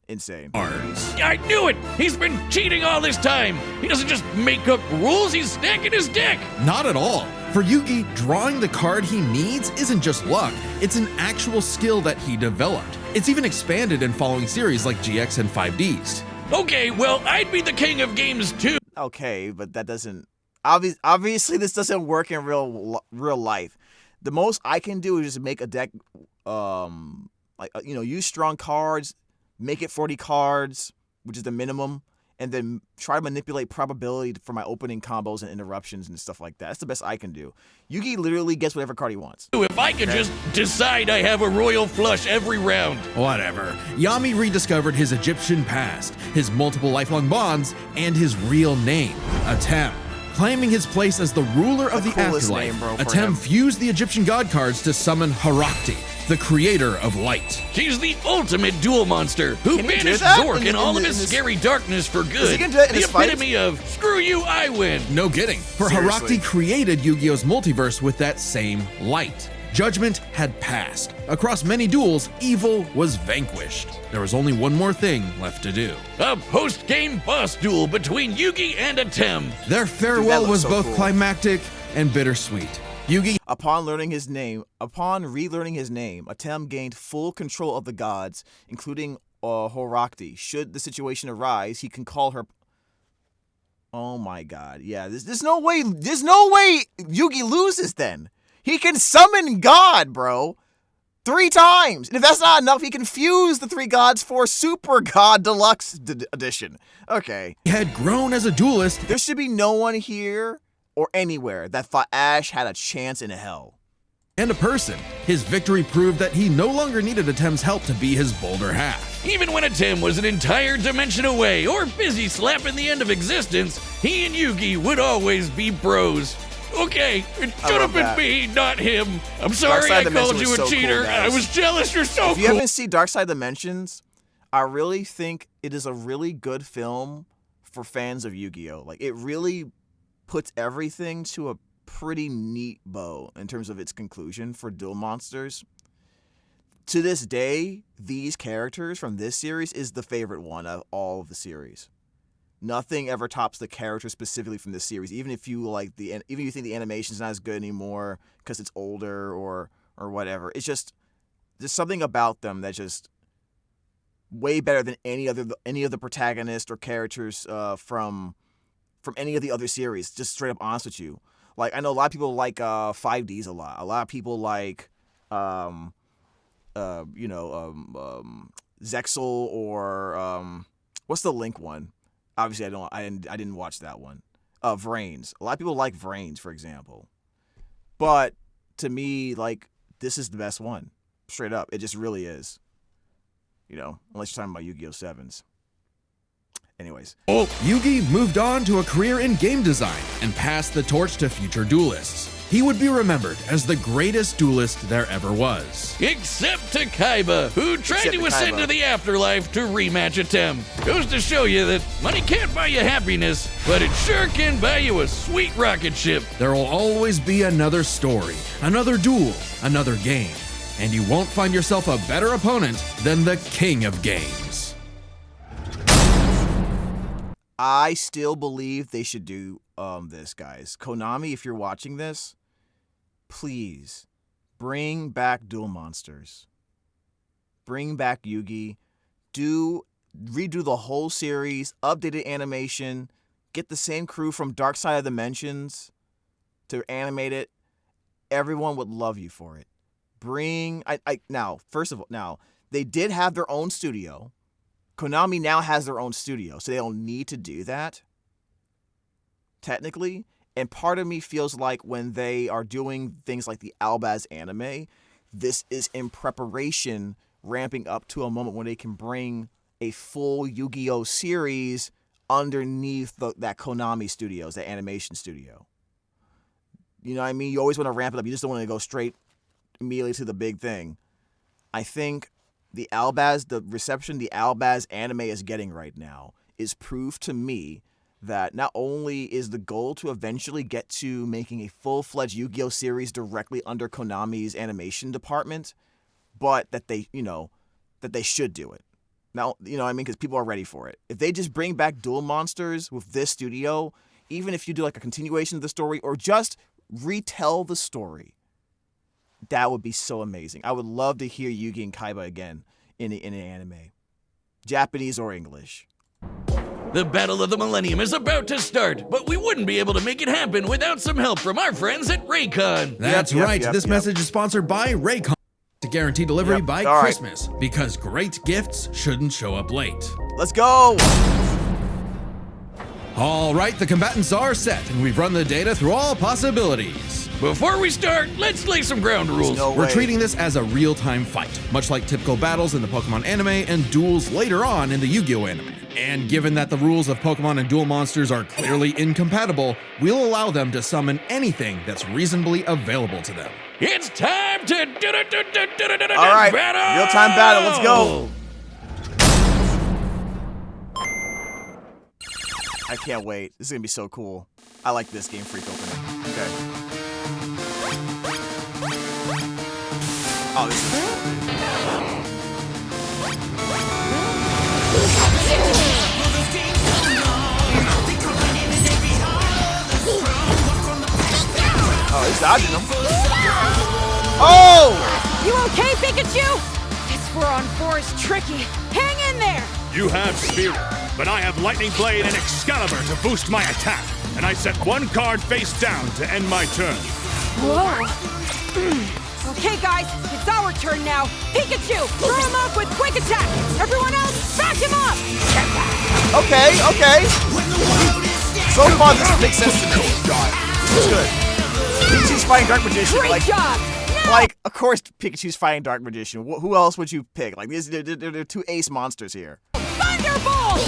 [SPEAKER 1] Insane.
[SPEAKER 5] I knew it! He's been cheating all this time! He doesn't just make up rules, he's stacking his deck!
[SPEAKER 4] Not at all. For Yugi, drawing the card he needs isn't just luck, it's an actual skill that he developed. It's even expanded in following series like GX and 5Ds.
[SPEAKER 5] Okay, well, I'd be the king of games too.
[SPEAKER 1] Okay, but that doesn't... Obviously, this doesn't work in real life. The most I can do is just make a deck, use strong cards, make it 40 cards, which is the minimum, and then try to manipulate probability for my opening combos and interruptions and stuff like that. That's the best I can do. Yugi literally gets whatever card he wants.
[SPEAKER 5] If I could just decide I have a royal flush every round.
[SPEAKER 4] Whatever. Yami rediscovered his Egyptian past, his multiple lifelong bonds, and his real name, Atem. Claiming his place as the ruler of the afterlife, Atem fused the Egyptian god cards to summon Harakti, the creator of light.
[SPEAKER 5] She's the ultimate duel monster who banished Zork and all of his scary darkness for good. The epitome of, screw you, I win.
[SPEAKER 4] No kidding, for Harakti created Yu-Gi-Oh's multiverse with that same light. Judgment had passed. Across many duels, evil was vanquished. There was only one more thing left to do.
[SPEAKER 5] A post-game boss duel between Yugi and Atem.
[SPEAKER 4] Their farewell was both climactic and bittersweet. Yugi,
[SPEAKER 1] upon relearning his name, Atem gained full control of the gods, including Harakti. Should the situation arise, he can call her... Oh my god, yeah, there's no way Yugi loses then. He can summon God, bro. 3 times. And if that's not enough, he can fuse the 3 gods for Super God Deluxe Edition. Okay.
[SPEAKER 4] He had grown as a duelist.
[SPEAKER 1] There should be no one here or anywhere that thought Ash had a chance in hell.
[SPEAKER 4] And a person. His victory proved that he no longer needed Atem's help to be his bolder half.
[SPEAKER 5] Even when Atem was an entire dimension away or busy slapping the end of existence, he and Yugi would always be bros. Okay, it should have been me, not him. I'm sorry I called you a cheater. I was jealous. You're so cool.
[SPEAKER 1] If you haven't seen Dark Side Dimensions, I really think it is a really good film for fans of Yu-Gi-Oh! Like, it really puts everything to a pretty neat bow in terms of its conclusion for Duel Monsters. To this day, these characters from this series is the favorite one of all of the series. Nothing ever tops the character specifically from this series, even if you think the animation's not as good anymore because it's older or whatever. It's just there's something about them that's just way better than any of the protagonists or characters from any of the other series. Just straight up honest with you. Like, I know a lot of people like 5Ds a lot. A lot of people like Zexal or what's the Link one? Obviously, I didn't watch that one. Vrains. A lot of people like Vrains, for example. But to me, like, this is the best one. Straight up. It just really is. You know, unless you're talking about Yu-Gi-Oh! 7s. Anyways.
[SPEAKER 4] Yugi moved on to a career in game design and passed the torch to future duelists. He would be remembered as the greatest duelist there ever was.
[SPEAKER 5] Except to Kaiba, who tried to ascend to the afterlife to rematch Atem. Goes to show you that money can't buy you happiness, but it sure can buy you a sweet rocket ship.
[SPEAKER 4] There will always be another story, another duel, another game, and you won't find yourself a better opponent than the king of games.
[SPEAKER 1] I still believe they should do this, guys. Konami, if you're watching this, please bring back Duel Monsters. Bring back Yugi. Redo the whole series, updated animation, get the same crew from Dark Side of Dimensions to animate it. Everyone would love you for it. Now, they did have their own studio. Konami now has their own studio, so they don't need to do that, technically. And part of me feels like when they are doing things like the Albaz anime, this is in preparation, ramping up to a moment when they can bring a full Yu-Gi-Oh! Series underneath that Konami studios, that animation studio. You know what I mean? You always want to ramp it up. You just don't want to go straight immediately to the big thing. I think the reception the Albaz anime is getting right now is proof to me that not only is the goal to eventually get to making a full-fledged Yu-Gi-Oh! Series directly under Konami's animation department, but that they should do it. Now, you know what I mean? Because people are ready for it. If they just bring back Duel Monsters with this studio, even if you do like a continuation of the story or just retell the story, that would be so amazing. I would love to hear Yugi and Kaiba again in an anime. Japanese or English.
[SPEAKER 5] The Battle of the Millennium is about to start, but we wouldn't be able to make it happen without some help from our friends at Raycon.
[SPEAKER 4] That's right. This message is sponsored by Raycon to guarantee delivery by Christmas, because great gifts shouldn't show up late.
[SPEAKER 1] Let's go!
[SPEAKER 4] All right, the combatants are set, and we've run the data through all possibilities.
[SPEAKER 5] Before we start, let's lay some ground rules.
[SPEAKER 4] We're treating this as a real-time fight, much like typical battles in the Pokemon anime and duels later on in the Yu-Gi-Oh! Anime. And given that the rules of Pokemon and Duel Monsters are clearly incompatible, we'll allow them to summon anything that's reasonably available to them.
[SPEAKER 5] It's time to
[SPEAKER 1] All right,
[SPEAKER 5] battle!
[SPEAKER 1] real-time battle, let's go! I can't wait. This is gonna be so cool. I like this Game Freak opening. Okay. Oh, this is cool. Oh, he's dodging them. Oh!
[SPEAKER 2] You okay, Pikachu? This 4-on-4 is tricky. Hang in there!
[SPEAKER 3] You have Spirit, but I have Lightning Blade and Excalibur to boost my attack, and I set one card face down to end my turn.
[SPEAKER 2] Whoa! Okay, guys, it's our turn now. Pikachu, throw him up with quick attack. Everyone else, back him up.
[SPEAKER 1] Okay. So far, this makes sense to me. This is good. Pikachu's fighting Dark Magician.
[SPEAKER 2] Great job.
[SPEAKER 1] Like, of course, Pikachu's fighting Dark Magician. Who else would you pick? Like, there are two ace monsters here.
[SPEAKER 2] Thunderbolt!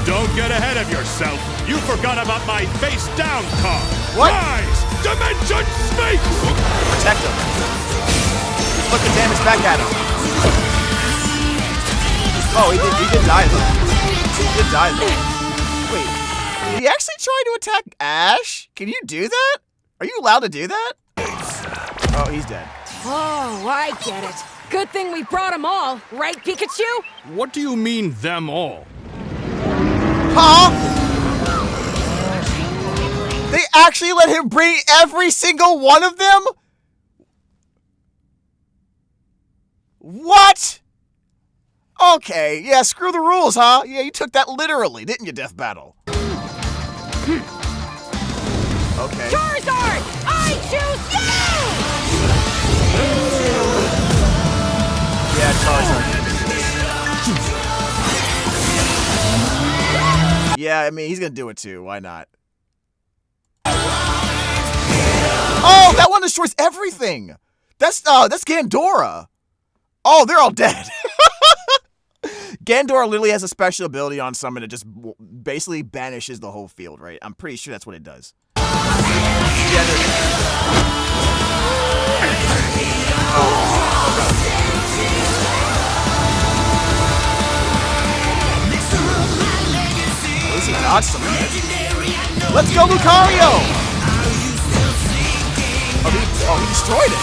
[SPEAKER 3] Don't get ahead of yourself. You forgot about my face down card.
[SPEAKER 1] What?
[SPEAKER 3] Rise! Dimension Space!
[SPEAKER 1] Protect him. inflict the damage back at him. Oh, he did die though. He did die though. Wait, did he actually try to attack Ash? Can you do that? Are you allowed to do that? Oh, he's dead.
[SPEAKER 2] Oh, I get it. Good thing we brought them all, right, Pikachu?
[SPEAKER 3] What do you mean, them all?
[SPEAKER 1] Huh? They actually let him bring every single one of them? What? Okay, yeah, screw the rules, huh? Yeah, you took that literally, didn't you, Death Battle? Okay.
[SPEAKER 2] Charizard! I choose you!
[SPEAKER 1] Yeah, Charizard. Yeah, I mean, he's gonna do it too. Why not? Oh, that one destroys everything! That's Gandora! Oh, they're all dead! Gandora literally has a special ability on summon that just basically banishes the whole field, right? I'm pretty sure that's what it does. Yeah, at least he dodged some of it. Let's go, Lucario! Oh, he destroyed it.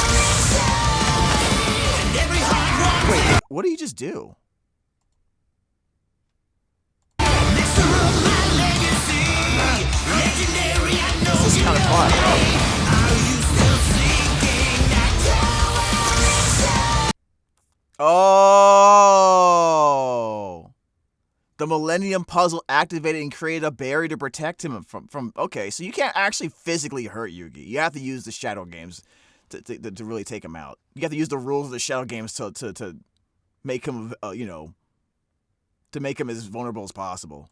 [SPEAKER 1] Wait, what did he just do? This is kind of fun. Oh! The Millennium Puzzle activated and created a barrier to protect him from. Okay, so you can't actually physically hurt Yugi. You have to use the Shadow Games to really take him out. You have to use the rules of the Shadow Games to make him, to make him as vulnerable as possible.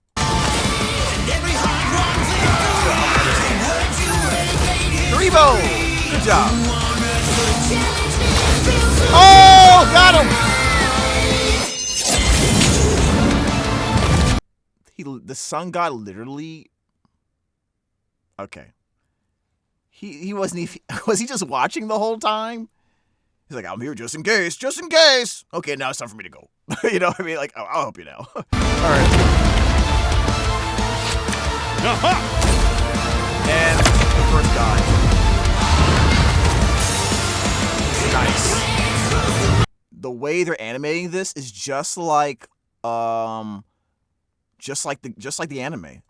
[SPEAKER 1] Karibo! Good job. Oh, got him! The sun god literally. Okay. He wasn't even. Was he just watching the whole time? He's like, I'm here just in case, just in case. Okay, now it's time for me to go. You know what I mean? Like, I'll help you now. All right. And the first guy. Nice. The way they're animating this is just like the anime.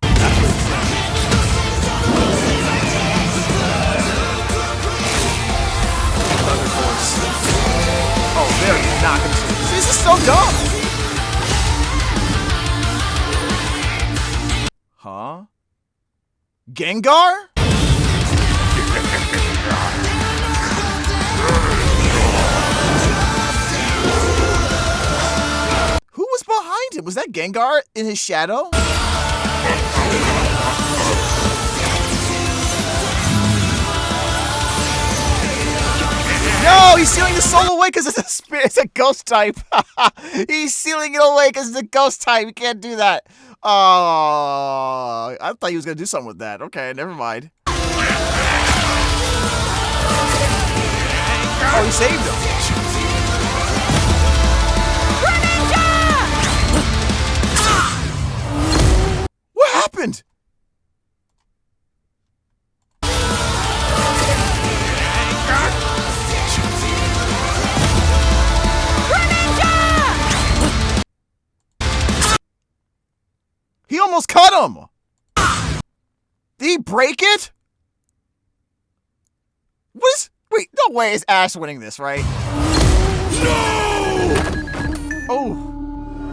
[SPEAKER 1] Oh, they're not gonna see this. This is so dumb. Huh? Gengar? Who was behind him? Was that Gengar in his shadow? No, he's sealing the soul away because it's a spirit. It's a ghost type. He's sealing it away because it's a ghost type. You can't do that. Oh, I thought he was gonna do something with that. Okay, never mind. Oh, he saved him. What happened? He almost cut him! Did he break it? Wait, no way is Ash winning this, right?
[SPEAKER 3] No!
[SPEAKER 1] Oh.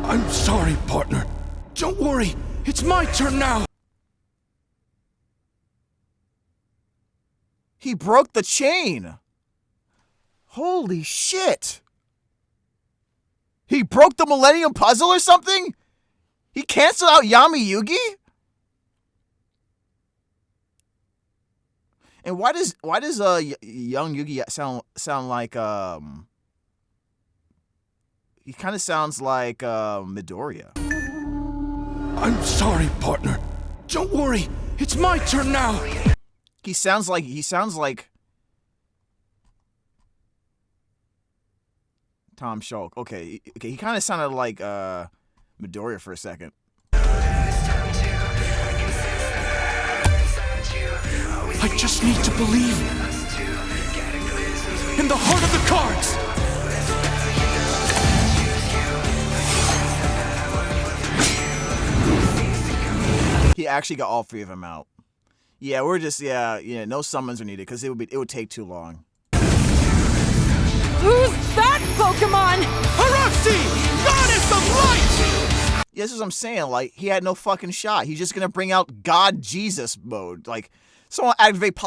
[SPEAKER 3] I'm sorry, partner. Don't worry. It's my turn now.
[SPEAKER 1] He broke the chain. Holy shit. He broke the Millennium Puzzle or something? He canceled out Yami Yugi? And why does young Yugi sound like he kind of sounds like Midoriya.
[SPEAKER 3] I'm sorry, partner. Don't worry. It's my turn now.
[SPEAKER 1] He sounds like Tom Shulk. Okay, he kind of sounded like Midoriya for a second.
[SPEAKER 6] I just need to believe in the heart of the cards.
[SPEAKER 1] He actually got all 3 of them out. Yeah, we're just no summons are needed because it would take too long.
[SPEAKER 2] Who's that Pokemon?
[SPEAKER 6] Aroxy, Goddess of Light!
[SPEAKER 1] Yeah, this is what I'm saying. Like, he had no fucking shot. He's just gonna bring out God Jesus mode. Like, someone activated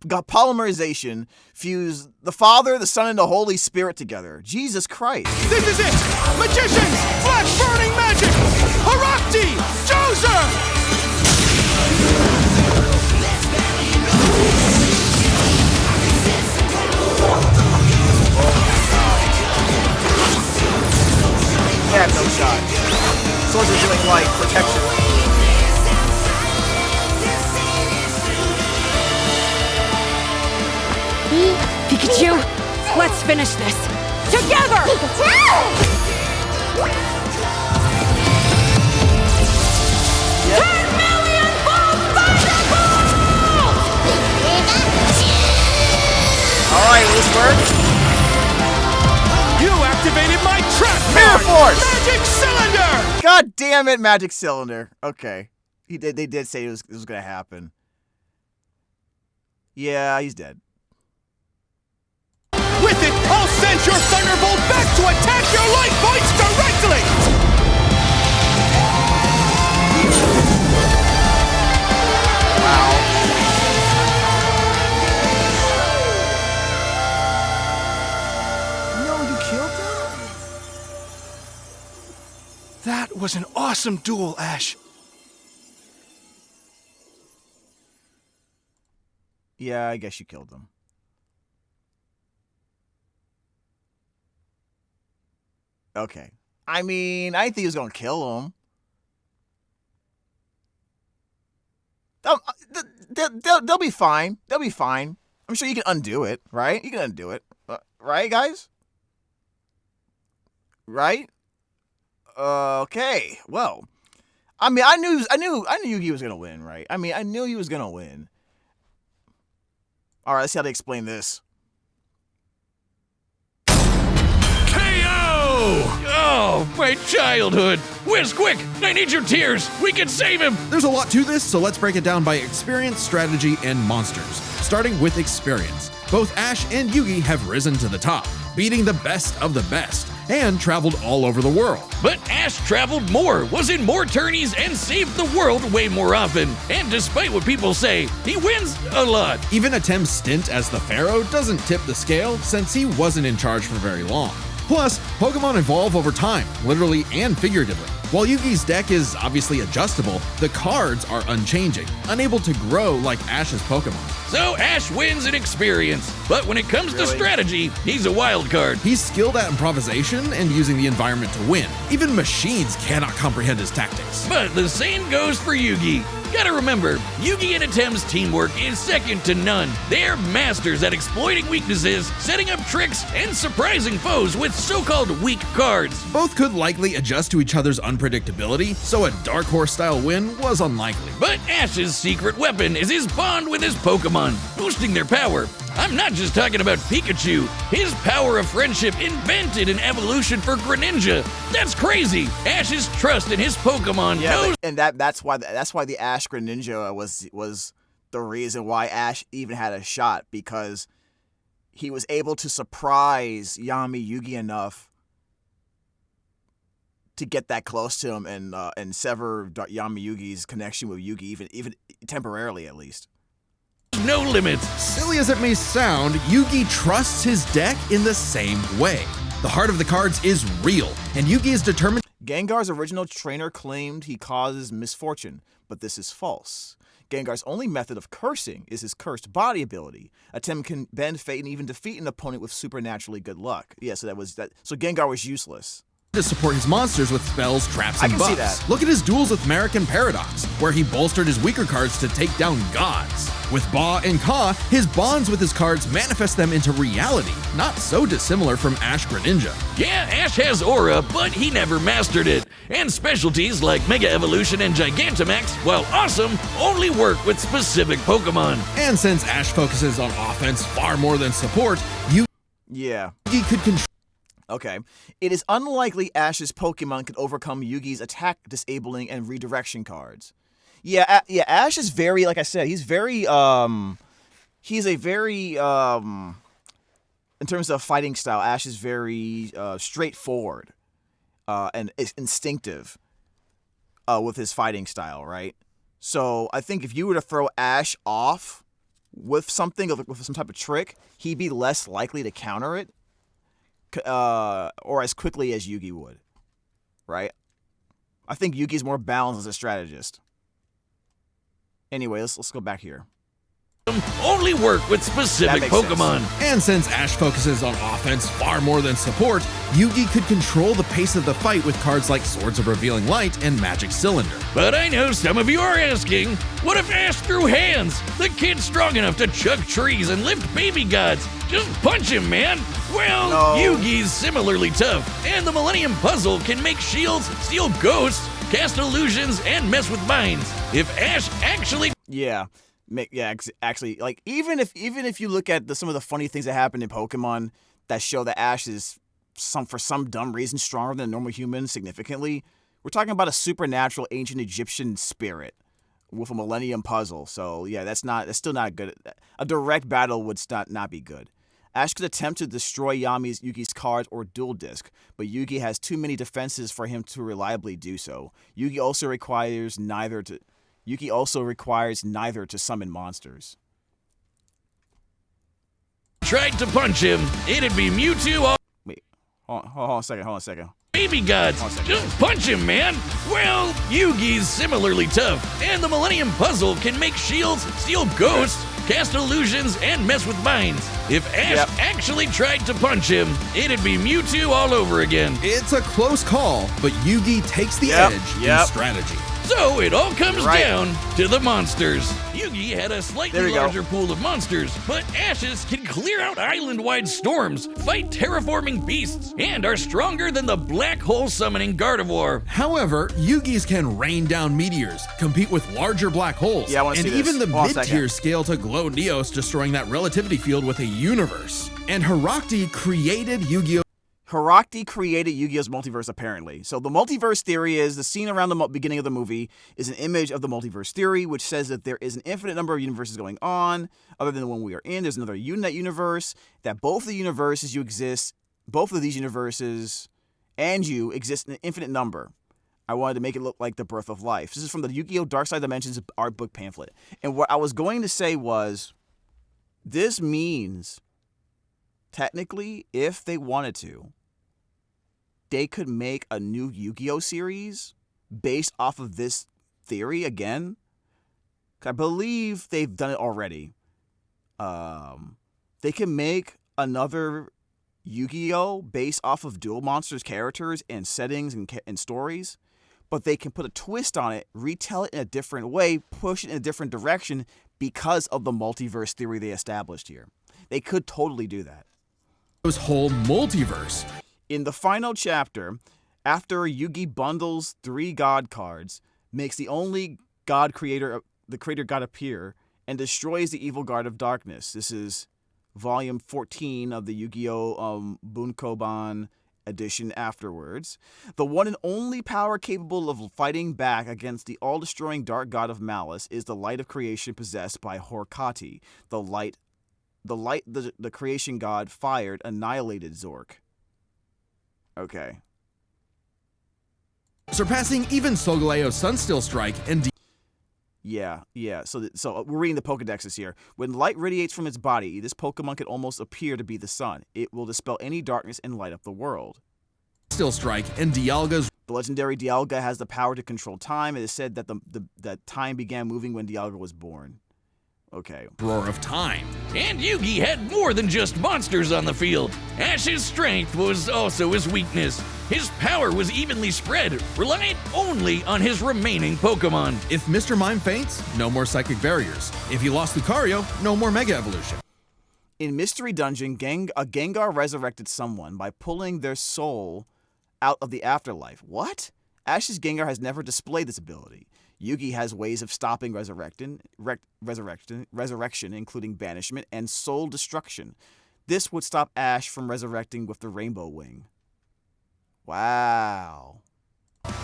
[SPEAKER 1] polymerization, fuse the Father, the Son, and the Holy Spirit together. Jesus Christ.
[SPEAKER 6] This is it! Magicians! Flash burning magic! Aroxy! Joser!
[SPEAKER 1] They have no shot. Swords are doing, like, protection.
[SPEAKER 2] Pikachu, let's finish this. Together!
[SPEAKER 1] Yep.
[SPEAKER 2] 10 million volt fireball!
[SPEAKER 1] Alright, will this work?
[SPEAKER 6] You activated my trap
[SPEAKER 1] Mirror
[SPEAKER 6] card!
[SPEAKER 1] Force!
[SPEAKER 6] Magic Cylinder!
[SPEAKER 1] God damn it, Magic Cylinder. Okay. They did say it was gonna happen. Yeah, he's dead.
[SPEAKER 6] With it, I'll send your Thunderbolt back to attack your life points directly!
[SPEAKER 1] Wow. No, you killed him?
[SPEAKER 6] That was an awesome duel, Ash.
[SPEAKER 1] Yeah, I guess you killed him. Okay. I mean, I didn't think he was gonna kill him. They'll be fine. They'll be fine. I'm sure you can undo it, right? You can undo it, right, guys? Right? Okay. Well, I mean, I knew Yugi was gonna win, right? I mean, I knew he was gonna win. All right, let's see how they explain this.
[SPEAKER 5] Oh, my childhood! Whiz, quick! I need your tears! We can save him!
[SPEAKER 4] There's a lot to this, so let's break it down by experience, strategy, and monsters. Starting with experience. Both Ash and Yugi have risen to the top, beating the best of the best, and traveled all over the world.
[SPEAKER 5] But Ash traveled more, was in more tourneys, and saved the world way more often. And despite what people say, he wins a lot.
[SPEAKER 4] Even Atem's stint as the Pharaoh doesn't tip the scale since he wasn't in charge for very long. Plus, Pokemon evolve over time, literally and figuratively. While Yugi's deck is obviously adjustable, the cards are unchanging, unable to grow like Ash's Pokemon.
[SPEAKER 5] So Ash wins in experience, but when it comes to strategy, he's a wild card.
[SPEAKER 4] He's skilled at improvisation and using the environment to win. Even machines cannot comprehend his tactics.
[SPEAKER 5] But the same goes for Yugi. Gotta remember, Yugi and Atem's teamwork is second to none. They're masters at exploiting weaknesses, setting up tricks, and surprising foes with so-called weak cards.
[SPEAKER 4] Both could likely adjust to each other's unpredictability, so a Dark Horse-style win was unlikely.
[SPEAKER 5] But Ash's secret weapon is his bond with his Pokemon, boosting their power. I'm not just talking about Pikachu. His power of friendship invented an evolution for Greninja. That's crazy. Ash's trust in his Pokemon knows.
[SPEAKER 1] And that's why the Ash Greninja was the reason why Ash even had a shot, because he was able to surprise Yugi enough to get that close to him and sever Yugi's connection with Yugi, even temporarily at least.
[SPEAKER 5] No limits.
[SPEAKER 4] Silly as it may sound, Yugi trusts his deck in the same way. The heart of the cards is real, and Yugi is determined.
[SPEAKER 1] Gengar's original trainer claimed he causes misfortune, but this is false. Gengar's only method of cursing is his cursed body ability. Atem can bend fate and even defeat an opponent with supernaturally good luck. Yeah, so so Gengar was useless.
[SPEAKER 4] to support his monsters with spells, traps, and
[SPEAKER 1] I can
[SPEAKER 4] buffs.
[SPEAKER 1] see that.
[SPEAKER 4] Look at his duels with Merrick and Paradox, where he bolstered his weaker cards to take down gods. With Ba and Ka, his bonds with his cards manifest them into reality, not so dissimilar from Ash Greninja.
[SPEAKER 5] Yeah, Ash has aura, but he never mastered it. And specialties like Mega Evolution and Gigantamax, while awesome, only work with specific Pokemon.
[SPEAKER 4] And since Ash focuses on offense far more than support,
[SPEAKER 1] Yeah.
[SPEAKER 4] Yugi could control.
[SPEAKER 1] Okay. It is unlikely Ash's Pokemon could overcome Yugi's attack disabling and redirection cards. Yeah, Ash is very, like I said, he's very, he's a very, in terms of fighting style, Ash is very straightforward and instinctive with his fighting style, right? So I think if you were to throw Ash off with something, with some type of trick, he'd be less likely to counter it or as quickly as Yugi would, right? I think Yugi's more balanced as a strategist. Anyway, let's go back here.
[SPEAKER 5] Only work with specific Pokemon.
[SPEAKER 1] Sense.
[SPEAKER 4] And since Ash focuses on offense far more than support, Yugi could control the pace of the fight with cards like Swords of Revealing Light and Magic Cylinder.
[SPEAKER 5] But I know some of you are asking, what if Ash threw hands? The kid's strong enough to chuck trees and lift baby gods. Just punch him, man. Well,
[SPEAKER 1] No.
[SPEAKER 5] Yugi's similarly tough, and the Millennium Puzzle can make shields, steal ghosts, cast illusions, and mess with minds. If Ash actually...
[SPEAKER 1] Yeah, actually, like even if you look at some of the funny things that happen in Pokemon that show that Ash is for some dumb reason stronger than a normal human significantly, we're talking about a supernatural ancient Egyptian spirit with a Millennium Puzzle. So yeah, that's still not good. A direct battle would not be good. Ash could attempt to destroy Yugi's cards or dual disc, but Yugi has too many defenses for him to reliably do so. Yugi also requires neither to summon monsters.
[SPEAKER 5] tried to punch him, it'd be Mewtwo all...
[SPEAKER 1] Wait, hold on a second.
[SPEAKER 5] Baby gods, just punch him, man! Well, Yugi's similarly tough, and the Millennium Puzzle can make shields, steal ghosts, cast illusions, and mess with minds. If Ash actually tried to punch him, it'd be Mewtwo all over again.
[SPEAKER 4] It's a close call, but Yugi takes the edge in strategy.
[SPEAKER 5] So it all comes down to the monsters. Yugi had a slightly larger pool of monsters, but Ash's can clear out island-wide storms, fight terraforming beasts, and are stronger than the black hole summoning Gardevoir.
[SPEAKER 4] However, Yugi's can rain down meteors, compete with larger black holes, and even the mid-tier scale to Glow Neos, destroying that relativity field with a universe. And Herakti created Yu-Gi-Oh!
[SPEAKER 1] Herakti created Yu-Gi-Oh's multiverse, apparently. So the multiverse theory is the scene around the beginning of the movie is an image of the multiverse theory, which says that there is an infinite number of universes going on, other than the one we are in. There's another Unet universe, that both of the universes both of these universes and you exist in an infinite number. I wanted to make it look like the birth of life. This is from the Yu-Gi-Oh! Dark Side Dimensions art book pamphlet. And what I was going to say was, this means, technically, if they wanted to, they could make a new Yu-Gi-Oh! Series based off of this theory again. I believe they've done it already. They can make another Yu-Gi-Oh! Based off of Duel Monsters characters and settings and stories, but they can put a twist on it, retell it in a different way, push it in a different direction because of the multiverse theory they established here. They could totally do that.
[SPEAKER 4] This whole multiverse.
[SPEAKER 1] In the final chapter, after Yugi bundles 3 god cards, makes the only the creator god appear, and destroys the evil guard of darkness. This is volume 14 of the Yu-Gi-Oh! Bunkoban edition afterwards. The one and only power capable of fighting back against the all-destroying dark god of malice is the light of creation possessed by Herakti. The light the creation god fired annihilated Zork. Okay.
[SPEAKER 4] Surpassing even Solgaleo's Sunsteel Strike and...
[SPEAKER 1] Yeah. So we're reading the Pokedexes here. When light radiates from its body, this Pokemon can almost appear to be the sun. It will dispel any darkness and light up the world.
[SPEAKER 4] Sunsteel Strike and Dialga's...
[SPEAKER 1] The legendary Dialga has the power to control time. It is said that that time began moving when Dialga was born. Okay.
[SPEAKER 4] Roar of Time.
[SPEAKER 5] And Yugi had more than just monsters on the field. Ash's strength was also his weakness. His power was evenly spread, relying only on his remaining Pokemon.
[SPEAKER 4] If Mr. Mime faints, no more psychic barriers. If he lost Lucario, no more Mega Evolution.
[SPEAKER 1] In Mystery Dungeon, a Gengar resurrected someone by pulling their soul out of the afterlife. What? Ash's Gengar has never displayed this ability. Yugi has ways of stopping resurrection, including banishment and soul destruction. This would stop Ash from resurrecting with the Rainbow Wing. Wow.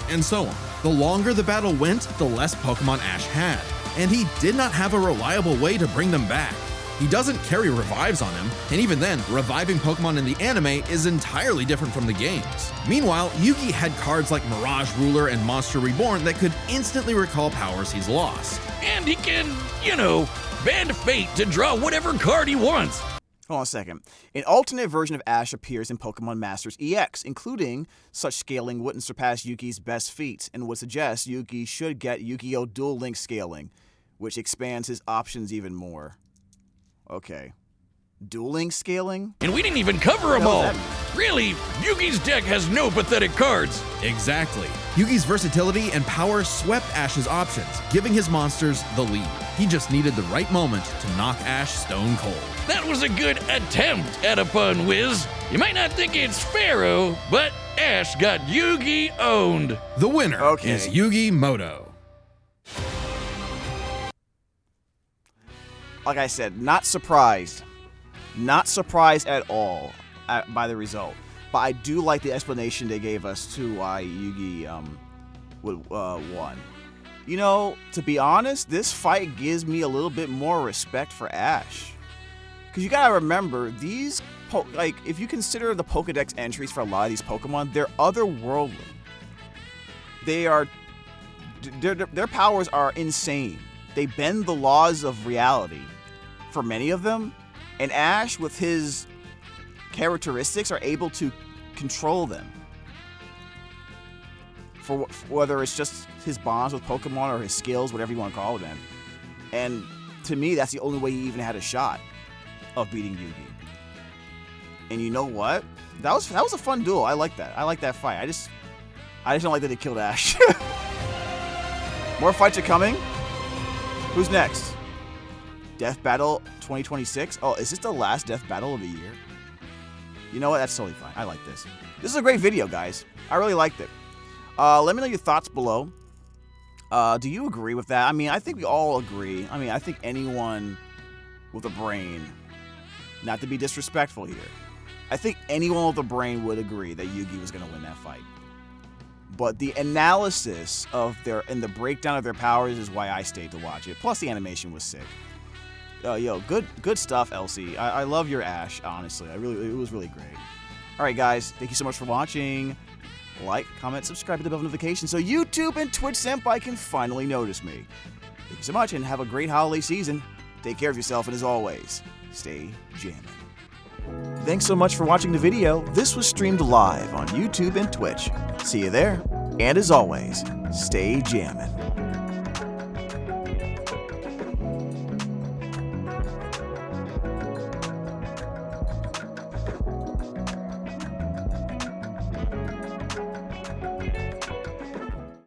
[SPEAKER 4] And so on. The longer the battle went, the less Pokemon Ash had, and he did not have a reliable way to bring them back. He doesn't carry revives on him, and even then, reviving Pokemon in the anime is entirely different from the games. Meanwhile, Yugi had cards like Mirage Ruler and Monster Reborn that could instantly recall powers he's lost.
[SPEAKER 5] And he can, bend fate to draw whatever card he wants.
[SPEAKER 1] Hold on a second. An alternate version of Ash appears in Pokemon Masters EX, including such scaling wouldn't surpass Yugi's best feats and would suggest Yugi should get Yu-Gi-Oh! Dual Link scaling, which expands his options even more. Okay. Dual Link scaling?
[SPEAKER 5] And we didn't even cover them all. Really, Yugi's deck has no pathetic cards.
[SPEAKER 4] Exactly. Yugi's versatility and power swept Ash's options, giving his monsters the lead. He just needed the right moment to knock Ash stone cold.
[SPEAKER 5] That was a good attempt at a pun, Wiz. You might not think it's Pharaoh, but Ash got Yugi owned.
[SPEAKER 4] The winner is Yugi Muto.
[SPEAKER 1] Like I said, not surprised. Not surprised at all by the result. But I do like the explanation they gave us to why Yugi won. To be honest, this fight gives me a little bit more respect for Ash. Because you gotta remember, these, if you consider the Pokedex entries for a lot of these Pokemon, they're otherworldly. Their powers are insane. They bend the laws of reality for many of them, and Ash, with his characteristics, are able to control them. For whether it's just his bonds with Pokemon or his skills, whatever you want to call them. And to me, that's the only way he even had a shot of beating Yugi. And you know what? That was a fun duel. I like that. I like that fight. I just don't like that they killed Ash. More fights are coming. Who's next? Death Battle 2026? Oh, is this the last Death Battle of the year? You know what? That's totally fine. I like this. This is a great video, guys. I really liked it. Let me know your thoughts below. Do you agree with that? I mean, I think we all agree. I mean, I think anyone with a brain, not to be disrespectful here, I think anyone with a brain would agree that Yugi was going to win that fight. But the analysis of and the breakdown of their powers is why I stayed to watch it. Plus, the animation was sick. Good stuff, Elsie. I love your Ash, honestly. It was really great. All right, guys, thank you so much for watching. Like, comment, subscribe to the bell notification so YouTube and Twitch Senpai can finally notice me. Thank you so much, and have a great holiday season. Take care of yourself, and as always, stay jammin'. Thanks so much for watching the video. This was streamed live on YouTube and Twitch. See you there, and as always, stay jammin'.